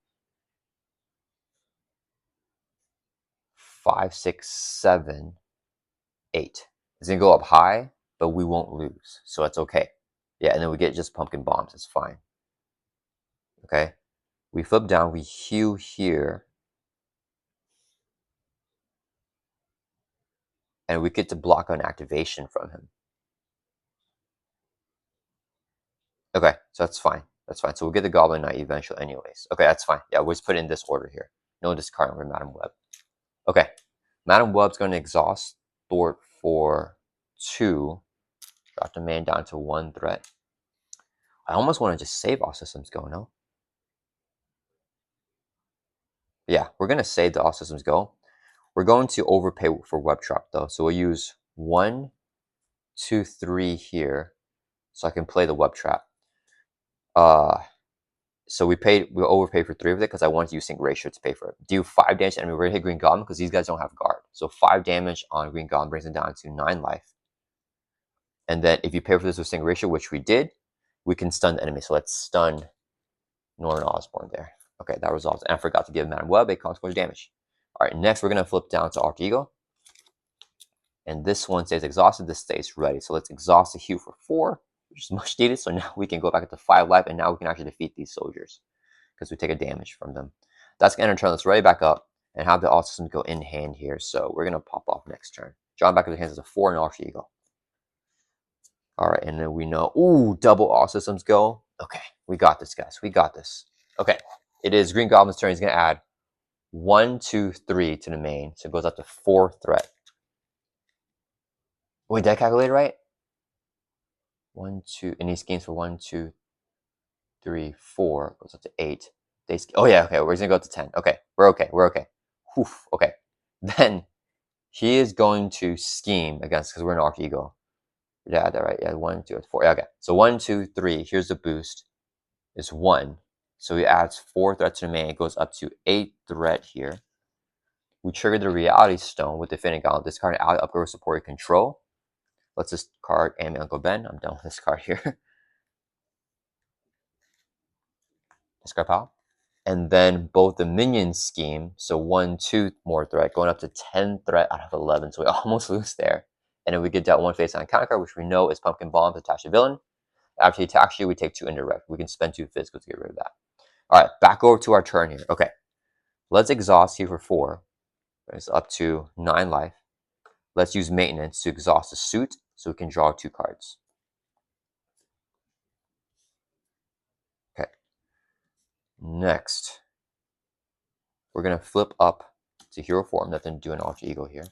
5, 6, 7, 8. It's going to go up high, but we won't lose. So it's okay. Yeah, and then we get just pumpkin bombs. It's fine. Okay. We flip down. We hew here. And we get to block an activation from him. Okay, so that's fine. That's fine. So we'll get the Goblin Knight eventually anyways. Okay, that's fine. Yeah, we'll just put it in this order here. No discarding for Madam Web. Okay. Madam Web's going to exhaust Thwart for 2. Drop the man down to 1 threat. I almost want to just save All Systems Go, no? Yeah, we're going to save the All Systems Go. We're going to overpay for Web Trap though. So we'll use 1, 2, 3 here. So I can play the Web Trap. So we overpaid for 3 of it because I wanted to use sync ratio to pay for it. Do 5 damage and we're going to hit Green Goblin because these guys don't have guard. So 5 damage on Green Goblin brings it down to 9 life. And then if you pay for this with sync ratio, which we did, we can stun the enemy. So let's stun Norman Osborn there. Okay, that resolves. And I forgot to give Madam Web a consequence damage. All right, next we're going to flip down to Alter Ego. And this one stays exhausted. This stays ready. So let's exhaust the heal for 4, which is much needed. So now we can go back up to 5 life, and now we can actually defeat these soldiers because we take a damage from them. That's going to turn us right back up and have the All Systems Go in hand here. So we're going to pop off next turn. Draw back to the hands as a 4 and Alter Ego. All right, and then we know, ooh, double All Systems Go. Okay, we got this, guys. We got this. Okay, it is Green Goblin's turn. He's going to add 1, 2, 3 to the main. So it goes up to 4 threat. Wait, did I calculate it right? 1, 2, and he schemes for 1, 2, 3, 4. Goes up to 8. Oh yeah, okay. We're gonna go up to 10. Okay, we're okay. We're okay. Whew, okay. Then he is going to scheme against because we're in Alter Ego. Yeah, that right. Yeah, 1, 2, 4. Yeah, okay. So 1, 2, 3. Here's the boost. It's 1. So he adds 4 threat to the main. It goes up to 8 threat here. We trigger the Reality Stone with the Infinite Gauntlet. Discard an ally upgrade with support your control. Let's discard Amy Uncle Ben. I'm done with this card here. Discard pile. And then both the minions scheme, so 1, 2 more threat, going up to 10 threat out of 11. So we almost lose there. And then we get that 1 face on counter card, which we know is Pumpkin Bombs attached to villain. After he attacks you, we take 2 indirect. We can spend 2 physical to get rid of that. All right, back over to our turn here. Okay, let's exhaust here for 4. It's up to 9 life. Let's use maintenance to exhaust the suit so we can draw 2 cards. Okay. Next, we're going to flip up to hero form. Nothing to do an Alter Ego here.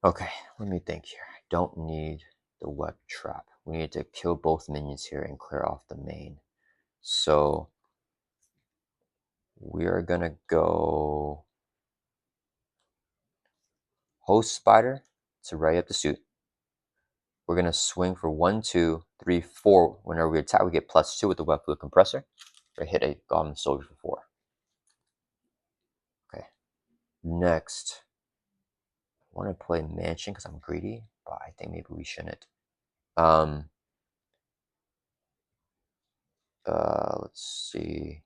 Okay, let me think here. I don't need the Web Trap. We need to kill both minions here and clear off the main. So we are going to go Host Spider to ready up the suit. We're going to swing for 1, 2, 3, 4. Whenever we attack, we get +2 with the Web Fluid Compressor. Or hit a Goblin Soldier for 4. Okay. Next, I want to play Mansion because I'm greedy, but I think maybe we shouldn't. Let's see.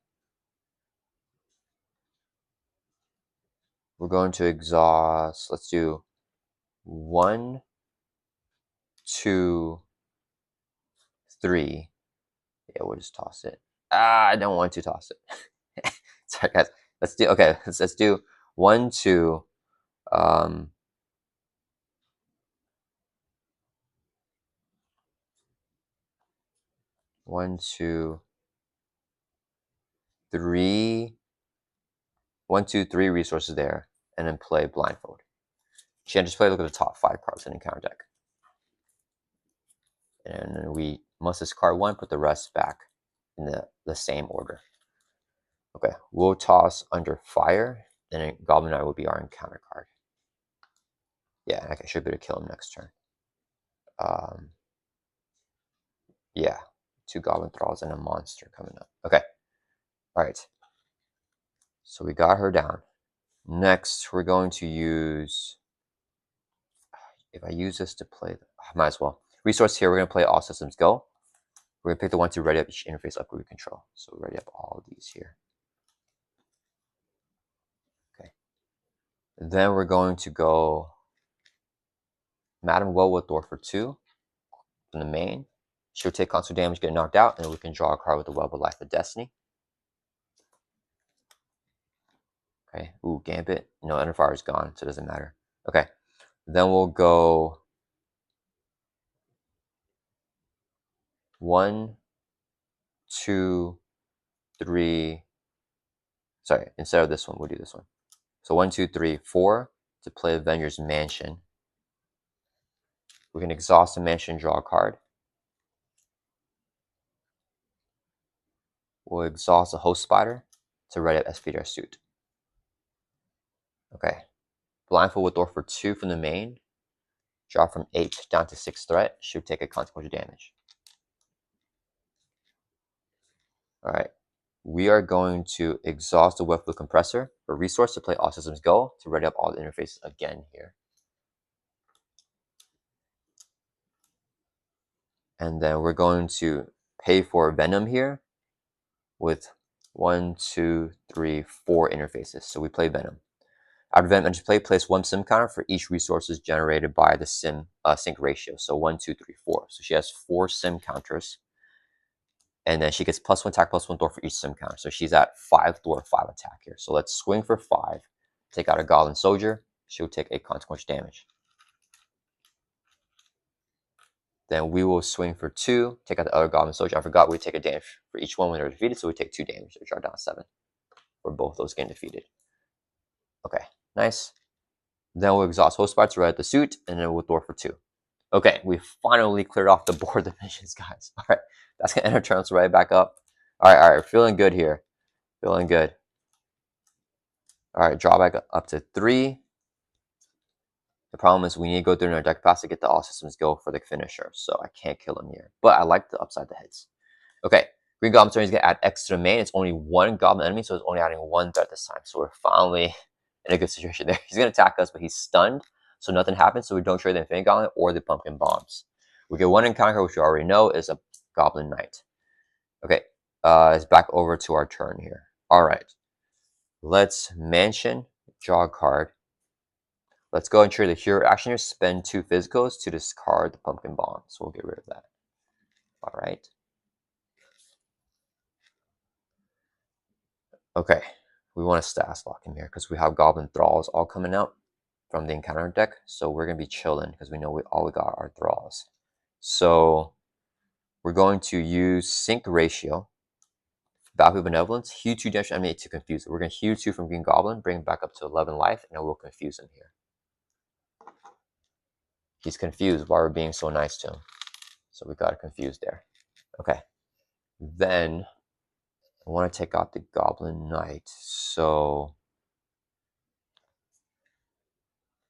We're going to exhaust. Let's do 1, 2, 3. Yeah, we'll just toss it. I don't want to toss it. Sorry, guys. Let's do 1, 2. 1, 2, 3. 1, 2, 3 resources there, and then play Blindfold. You can just play. Look at the top 5 cards in the counter deck, and then we must discard 1, put the rest back in the same order. Okay, we'll toss Under Fire, and then Goblin Knight will be our encounter card. Yeah, I should be able to kill him next turn. Yeah, 2 Goblin Thralls and a monster coming up. Okay, all right. So we got her down. Next, we're going to use. If I use this to play, I might as well. Resource here, we're going to play All Systems Go. We're going to pick the one to ready up each interface upgrade we control. So ready up all of these here. Okay. Then we're going to go Madam Woe with Door for 2 from the main. She'll take constant damage, get knocked out, and then we can draw a card with the Web of Life of Destiny. Okay. Ooh, Gambit. No, Underfire is gone, so it doesn't matter. Okay. Then we'll go 1, 2, 3. Sorry, instead of this one, we'll do this one. So 1, 2, 3, 4 to play Avenger's Mansion. We can exhaust the mansion, draw a card. We'll exhaust the Host Spider to ready up SPDR Suit. Okay. Blindfold with Door for 2 from the main. Drop from 8 down to 6 threat. Should take a consequential damage. Alright. We are going to exhaust the Web Compressor for resource to play All Systems Go to ready up all the interfaces again here. And then we're going to pay for Venom here with 1, 2, 3, 4 interfaces. So we play Venom. After Venom enters play, place 1 sim counter for each resources generated by the sim sync ratio. So 1, 2, 3, 4. So she has 4 sim counters. And then she gets +1 attack, +1 door for each sim counter. So she's at 5 door, 5 attack here. So let's swing for 5. Take out a Goblin Soldier. She'll take a consequential damage. Then we will swing for 2. Take out the other Goblin Soldier. I forgot we take a damage for each one when they're defeated. So we take 2 damage. So we draw down 7 for both those getting defeated. Okay, nice. Then we'll exhaust Host Spider to ready the suit. And then we'll door for 2. Okay, we finally cleared off the board dimensions, guys. All right, that's going to end our turn. So right back up. All right, feeling good here. Feeling good. All right, draw back up to 3. The problem is we need to go through our deck pass to get the All Systems Go for the finisher, so I can't kill him here. But I like the upside the hits. Okay, Green Goblin turn is going to add X to the main. It's only 1 Goblin enemy, so it's only adding 1 threat this time. So we're finally in a good situation there. He's going to attack us, but he's stunned, so nothing happens, so we don't trade the Infinity Gauntlet or the Pumpkin Bombs. We get 1 encounter, which we already know is a Goblin Knight. Okay, it's back over to our turn here. All right, let's Mansion, draw a card. Let's go and trade the hero action here. Spend 2 physicals to discard the Pumpkin Bomb. So we'll get rid of that. All right. Okay. We want to status lock him here because we have Goblin Thralls all coming out from the encounter deck. So we're going to be chilling because we know all we got are Thralls. So we're going to use Sync Ratio, Battle Benevolence, heal 2 damage enemy to confuse it. We're going to heal 2 from Green Goblin, bring him back up to 11 life, and then we'll confuse him here. He's confused why we're being so nice to him. So we got to confuse there. Okay. Then I want to take out the Goblin Knight. So,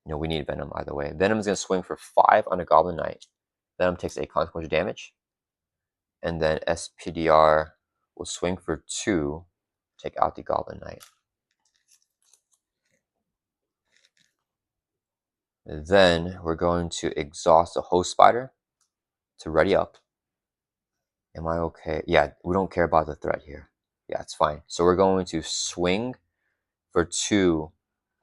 we need Venom either way. Venom is going to swing for 5 on the Goblin Knight. Venom takes a consequential damage. And then SPDR will swing for 2, take out the Goblin Knight. Then we're going to exhaust the Host Spider to ready up. Am I okay? Yeah, we don't care about the threat here. Yeah, it's fine. So we're going to swing for 2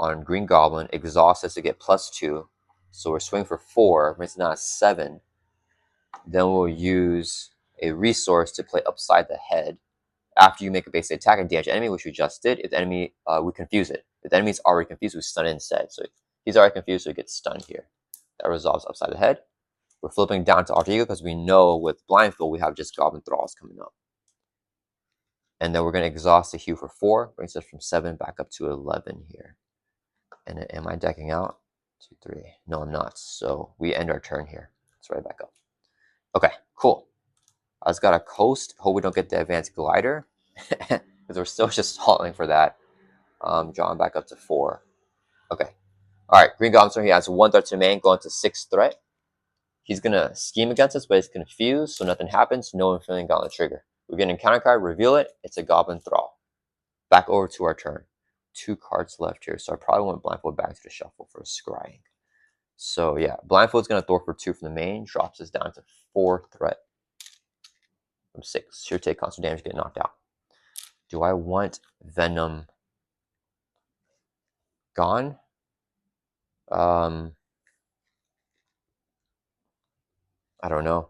on Green Goblin, exhaust us to get +2. So we're swinging for 4, brings it down to 7. Then we'll use a resource to play upside the head. After you make a basic attack and damage enemy, which we just did, if the enemy, we confuse it. If the enemy's already confused, we stun it instead. So he's already confused, so he gets stunned here. That resolves upside the head. We're flipping down to Alter Ego because we know with Blindfold we have just Goblin Thralls coming up. And then we're going to exhaust the heal for 4, brings us from 7 back up to 11 here. And then, am I decking out? 2, 3. No, I'm not. So we end our turn here. Let's right back up. Okay, cool. I just got a coast. Hope we don't get the advanced glider because we're still just stalling for that. Drawing back up to 4. Okay. All right, Green Goblin, he has 1 threat to main, going to 6 threat. He's going to scheme against us, but he's confused, so nothing happens. No Infinity Gauntlet trigger. We get an encounter card, reveal it. It's a Goblin Thrall. Back over to our turn. 2 cards left here, so I probably want Blindfold back to the shuffle for scrying. So yeah, Blindfold's going to throw for 2 from the main, drops us down to 4 threat. I'm 6. She'll take constant damage, get knocked out. Do I want Venom gone? I don't know.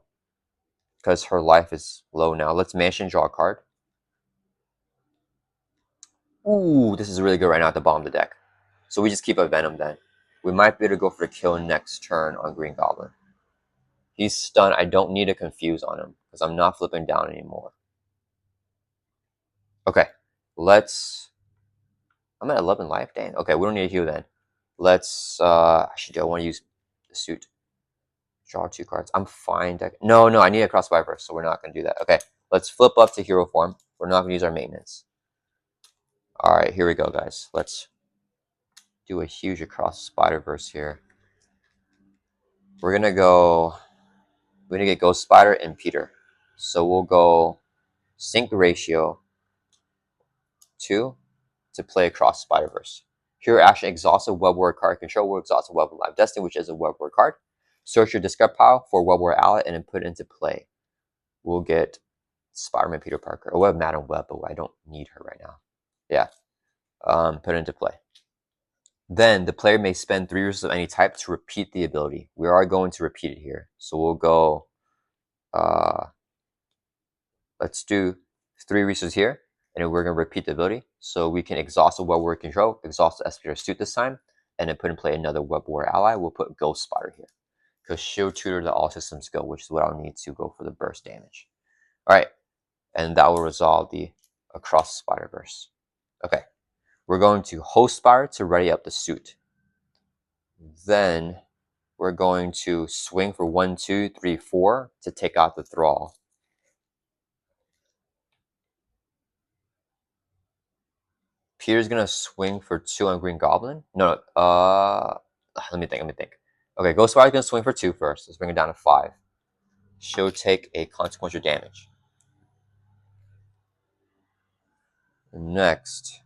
Because her life is low now. Let's mansion draw a card. Ooh, this is really good right now at the bottom of the deck. So we just keep a Venom then. We might be able to go for the kill next turn on Green Goblin. He's stunned. I don't need to confuse on him because I'm not flipping down anymore. Okay, let's... I'm at 11 life, dang. Okay, we don't need to heal then. Let's, actually, do I want to use the suit? Draw 2 cards. I'm fine. No, I need a cross viper, so we're not going to do that. Okay, let's flip up to hero form. We're not going to use our maintenance. Alright, here we go, guys. Let's do a huge across Spider-Verse here. We're going to get Ghost Spider and Peter. So we'll go sync ratio 2 to play across Spider-Verse. Hero action exhausted Web-Warrior card control will exhaust a Web of Live Destiny, which is a Web-Warrior card. Search your discard pile for Web-Warrior ally and then put it into play. We'll get Spider-Man Peter Parker. Oh, we have Madam Web, but I don't need her right now. Yeah. Put it into play. Then the player may spend 3 resources of any type to repeat the ability. We are going to repeat it here. So we'll go, let's do 3 resources here, and then we're going to repeat the ability. So we can exhaust the Web-Warrior control, exhaust the Espionage suit this time, and then put in play another Web-Warrior ally. We'll put Ghost Spider here. Because she'll tutor the all systems go, which is what I'll need to go for the burst damage. Alright, and that will resolve the across Spider-Verse. Okay, we're going to host Spider to ready up the suit. Then we're going to swing for 1, 2, 3, 4 to take out the Thrall. Peter's gonna swing for 2 on Green Goblin. No, let me think. Okay, Ghost Spider's gonna swing for 2 first. Let's bring it down to 5. She'll take a consequential damage. Next,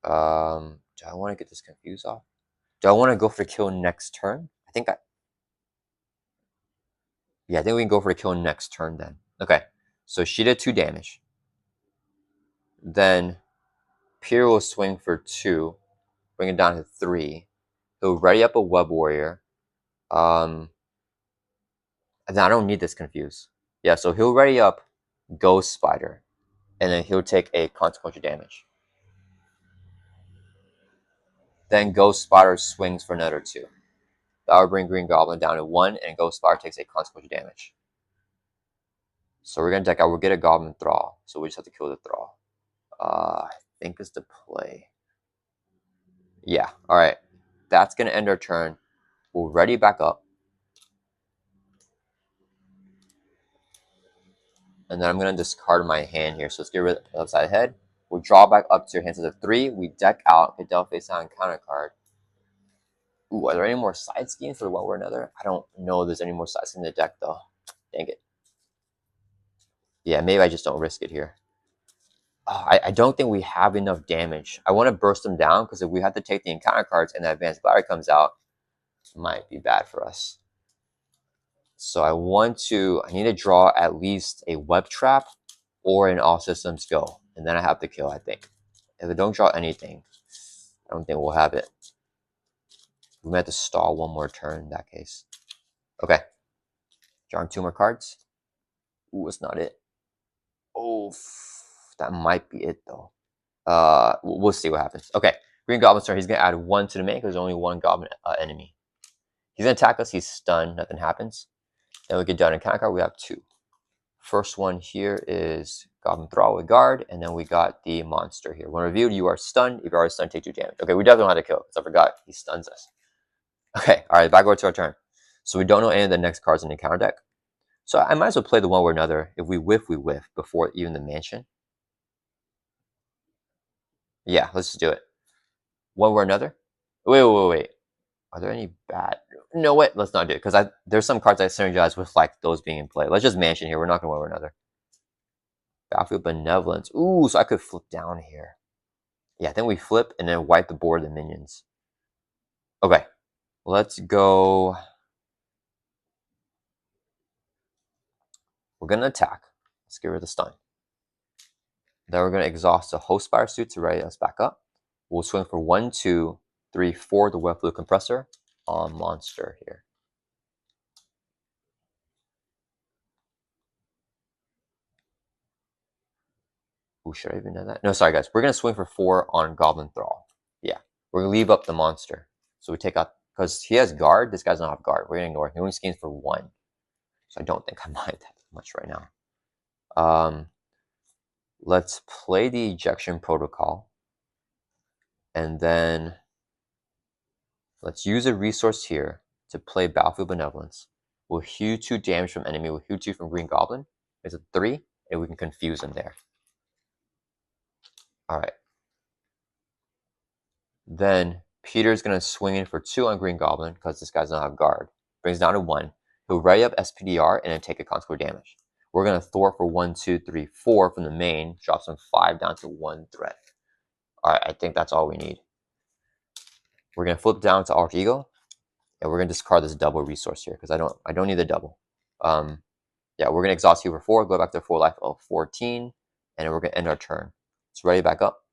do I want to get this confused off? Do I want to go for the kill next turn? I think we can go for the kill next turn then. Okay, so she did 2 damage. Then Peter will swing for 2, bring it down to 3. He'll ready up a Web Warrior. And I don't need this confused. Yeah, so he'll ready up Ghost Spider, and then he'll take a consequential damage. Then Ghost Spider swings for another 2. That will bring Green Goblin down to 1, and Ghost Spider takes a consequential damage. So we're going to deck out. We'll get a Goblin Thrall. So we just have to kill the Thrall. I think is the play. Yeah, alright. That's going to end our turn. We'll ready back up. And then I'm going to discard my hand here. So let's get rid of the upside head. We'll draw back up to your hands as a 3. We deck out, get dealt face down, counter card. Ooh, are there any more side schemes for one or another? I don't know if there's any more side schemes in the deck, though. Dang it. Yeah, maybe I just don't risk it here. I don't think we have enough damage. I want to burst them down, because if we have to take the encounter cards and the advanced ladder comes out, it might be bad for us. So I need to draw at least a web trap or an all systems go. And then I have to kill, I think. If I don't draw anything, I don't think we'll have it. We might have to stall 1 more turn in that case. Okay. Drawing 2 more cards. Ooh, it's not it. Oh, that might be it though. We'll see what happens. Okay, Green Goblin's turn. He's gonna add 1 to the main because there's only 1 Goblin enemy. He's gonna attack us. He's stunned. Nothing happens. Then we get down in counter card. We have 2. First one here is Goblin Thrall with guard, and then we got the monster here. When reviewed, you are stunned. If you are stunned, take 2 damage. Okay, we definitely don't have to kill because I forgot he stuns us. Okay, all right, back over to our turn. So we don't know any of the next cards in the counter deck. So I might as well play the one or another. If we whiff, we whiff before even the mansion. Yeah, let's just do it. One or another. Wait. Are there any bad? No, wait. Let's not do it because there's some cards I synergize with like those being in play. Let's just mansion here. We're not gonna one or another. Battlefield Benevolence. Ooh, so I could flip down here. Yeah, then we flip and then wipe the board of the minions. Okay, let's go. We're going to attack. Let's get rid of the stun. Then we're going to exhaust the Host Spire suit to ready us back up. We'll swing for 1, 2, 3, 4, the Web Fluid Compressor on monster here. Ooh, should I even know that? No, sorry guys. We're going to swing for 4 on Goblin Thrall. Yeah, we're going to leave up the monster. So we take out, because he has guard, this guy doesn't have guard. We're going to ignore him. He only schemes for 1. So I don't think I mind that much right now. Let's play the ejection protocol. And then let's use a resource here to play Battlefield Benevolence. We'll heal 2 damage from enemy. We'll heal 2 from Green Goblin. It's a 3, and we can confuse him there. Alright. Then Peter's going to swing in for 2 on Green Goblin because this guy doesn't have guard. Brings down to 1. He'll ready up SPDR and then take a consequent damage. We're going to thwart for 1, 2, 3, 4 from the main. Drops him 5 down to 1 threat. Alright, I think that's all we need. We're going to flip down to Arch Eagle. And we're going to discard this double resource here because I don't need the double. Yeah, we're going to exhaust heal for 4, go back to 4 life of 14, and then we're going to end our turn. It's ready back up.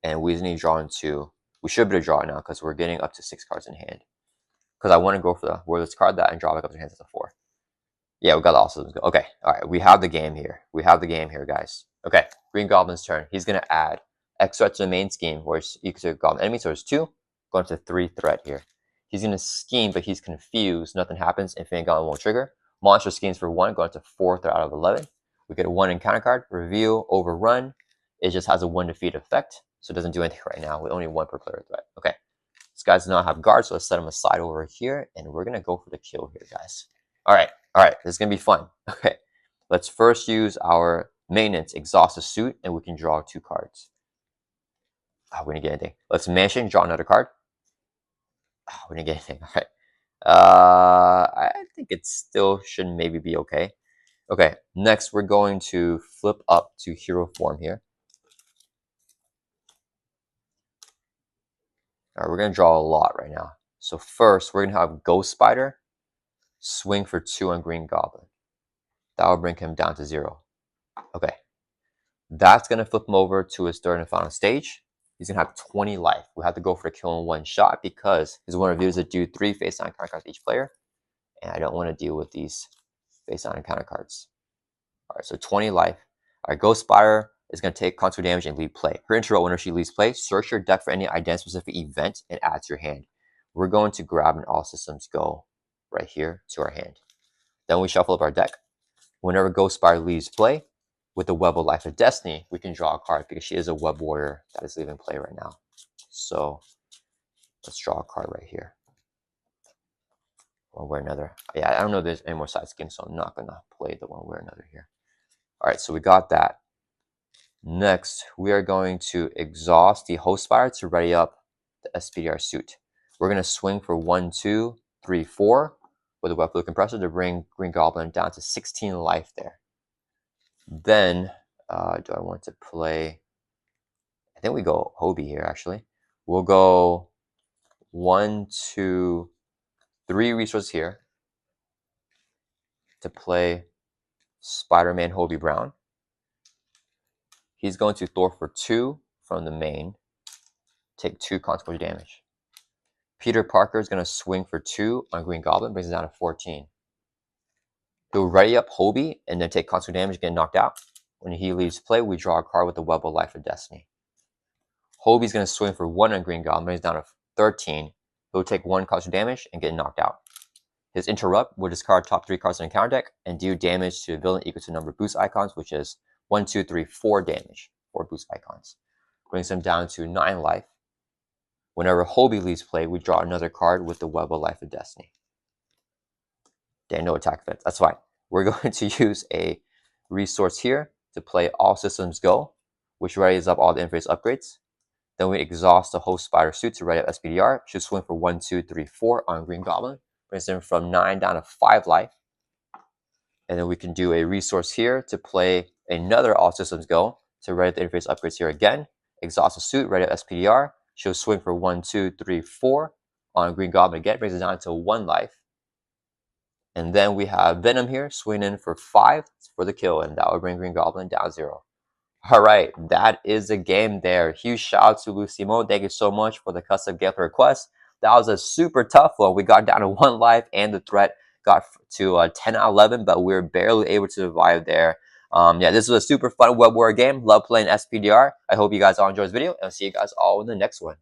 And we need to draw into, we should be able to draw it now because we're getting up to 6 cards in hand. Because I want to go for the, we'll discard that and draw back up to hands as a 4. Yeah, we got the also. Okay, all right, we have the game here. We have the game here, guys. Okay, Green Goblin's turn. He's going to add X threat to the main scheme where it's equal to Goblin enemy, so there's 2, going to 3 threat here. He's going to scheme, but he's confused. Nothing happens. Infinite Goblin won't trigger. Monster schemes for 1, going to 4 threat out of 11. We get a 1 encounter card. Reveal, Overrun. It just has a 1 defeat effect, so it doesn't do anything right now with only 1 per player threat. Okay. This guy does not have guard, so let's set him aside over here, and we're going to go for the kill here, guys. All right. This is going to be fun. Okay. Let's first use our maintenance, exhaust the suit, and we can draw 2 cards. Oh, we didn't get anything. Let's mansion, draw another card. Oh, we didn't get anything. All right. I think it still should maybe be okay. Okay, next we're going to flip up to hero form here. All right, we're going to draw a lot right now. So first, we're going to have Ghost Spider swing for 2 on Green Goblin. That will bring him down to 0. Okay. That's going to flip him over to his third and final stage. He's going to have 20 life. We have to go for a kill in 1 shot because his one reviews that do 3 face-down encounter cards each player. And I don't want to deal with these face-down encounter cards. All right, so 20 life. All right, Ghost Spider is going to take constant damage and leave play. Her intro, whenever she leaves play, search your deck for any identity-specific event and add to your hand. We're going to grab an All Systems Go right here to our hand. Then we shuffle up our deck. Whenever Ghost Spider leaves play, with the Web of Life of Destiny, we can draw a card because she is a Web Warrior that is leaving play right now. So let's draw a card right here. One way or another. Yeah, I don't know if there's any more side schemes, so I'm not going to play the one way or another here. All right, so we got that. Next, we are going to exhaust the Host Spire to ready up the SPDR suit. We're going to swing for 1, 2, 3, 4 with a Web Fluid Compressor to bring Green Goblin down to 16 life there. Then, do I want to play? I think we go Hobie here, actually. We'll go 1, 2, 3 resources here to play Spider-Man Hobie Brown. He's going to thwart for 2 from the main, take 2 consequential damage. Peter Parker is going to swing for 2 on Green Goblin, brings it down to 14. He'll ready up Hobie and then take consequential damage, get knocked out. When he leaves play, we draw a card with the Web of Life of Destiny. Hobie's going to swing for 1 on Green Goblin, brings it down to 13. He'll take 1 consequential damage and get knocked out. His Interrupt will discard top 3 cards in the counter deck and do damage to a villain equal to the number of boost icons, which is 1, 2, 3, 4 damage, 4 boost icons. Brings him down to 9 life. Whenever Hobie leaves play, we draw another card with the Web of Life of Destiny. Dang, no attack effects. That's fine. We're going to use a resource here to play All Systems Go, which readies up all the interface upgrades. Then we exhaust the Host Spider suit to ready up SPDR. Should swing for 1, 2, 3, 4 on Green Goblin. Brings him from 9 down to 5 life. And then we can do a resource here to play another All Systems Go to ready up the interface upgrades here again. Exhaust the suit, ready up SPDR. She'll swing for 1, 2, 3, 4 on Green Goblin again. Brings it down to 1 life. And then we have Venom here, swinging in for 5 for the kill, and that will bring Green Goblin down 0. All right, that is the game there. Huge shout out to Loussimon. Thank you so much for the custom gameplay request. That was a super tough one. We got down to 1 life, and the threat got to 10 out of 11, but we were barely able to survive there. Yeah, this was a super fun Web Warrior game. Love playing SPDR. I hope you guys all enjoyed this video, and I'll see you guys all in the next one.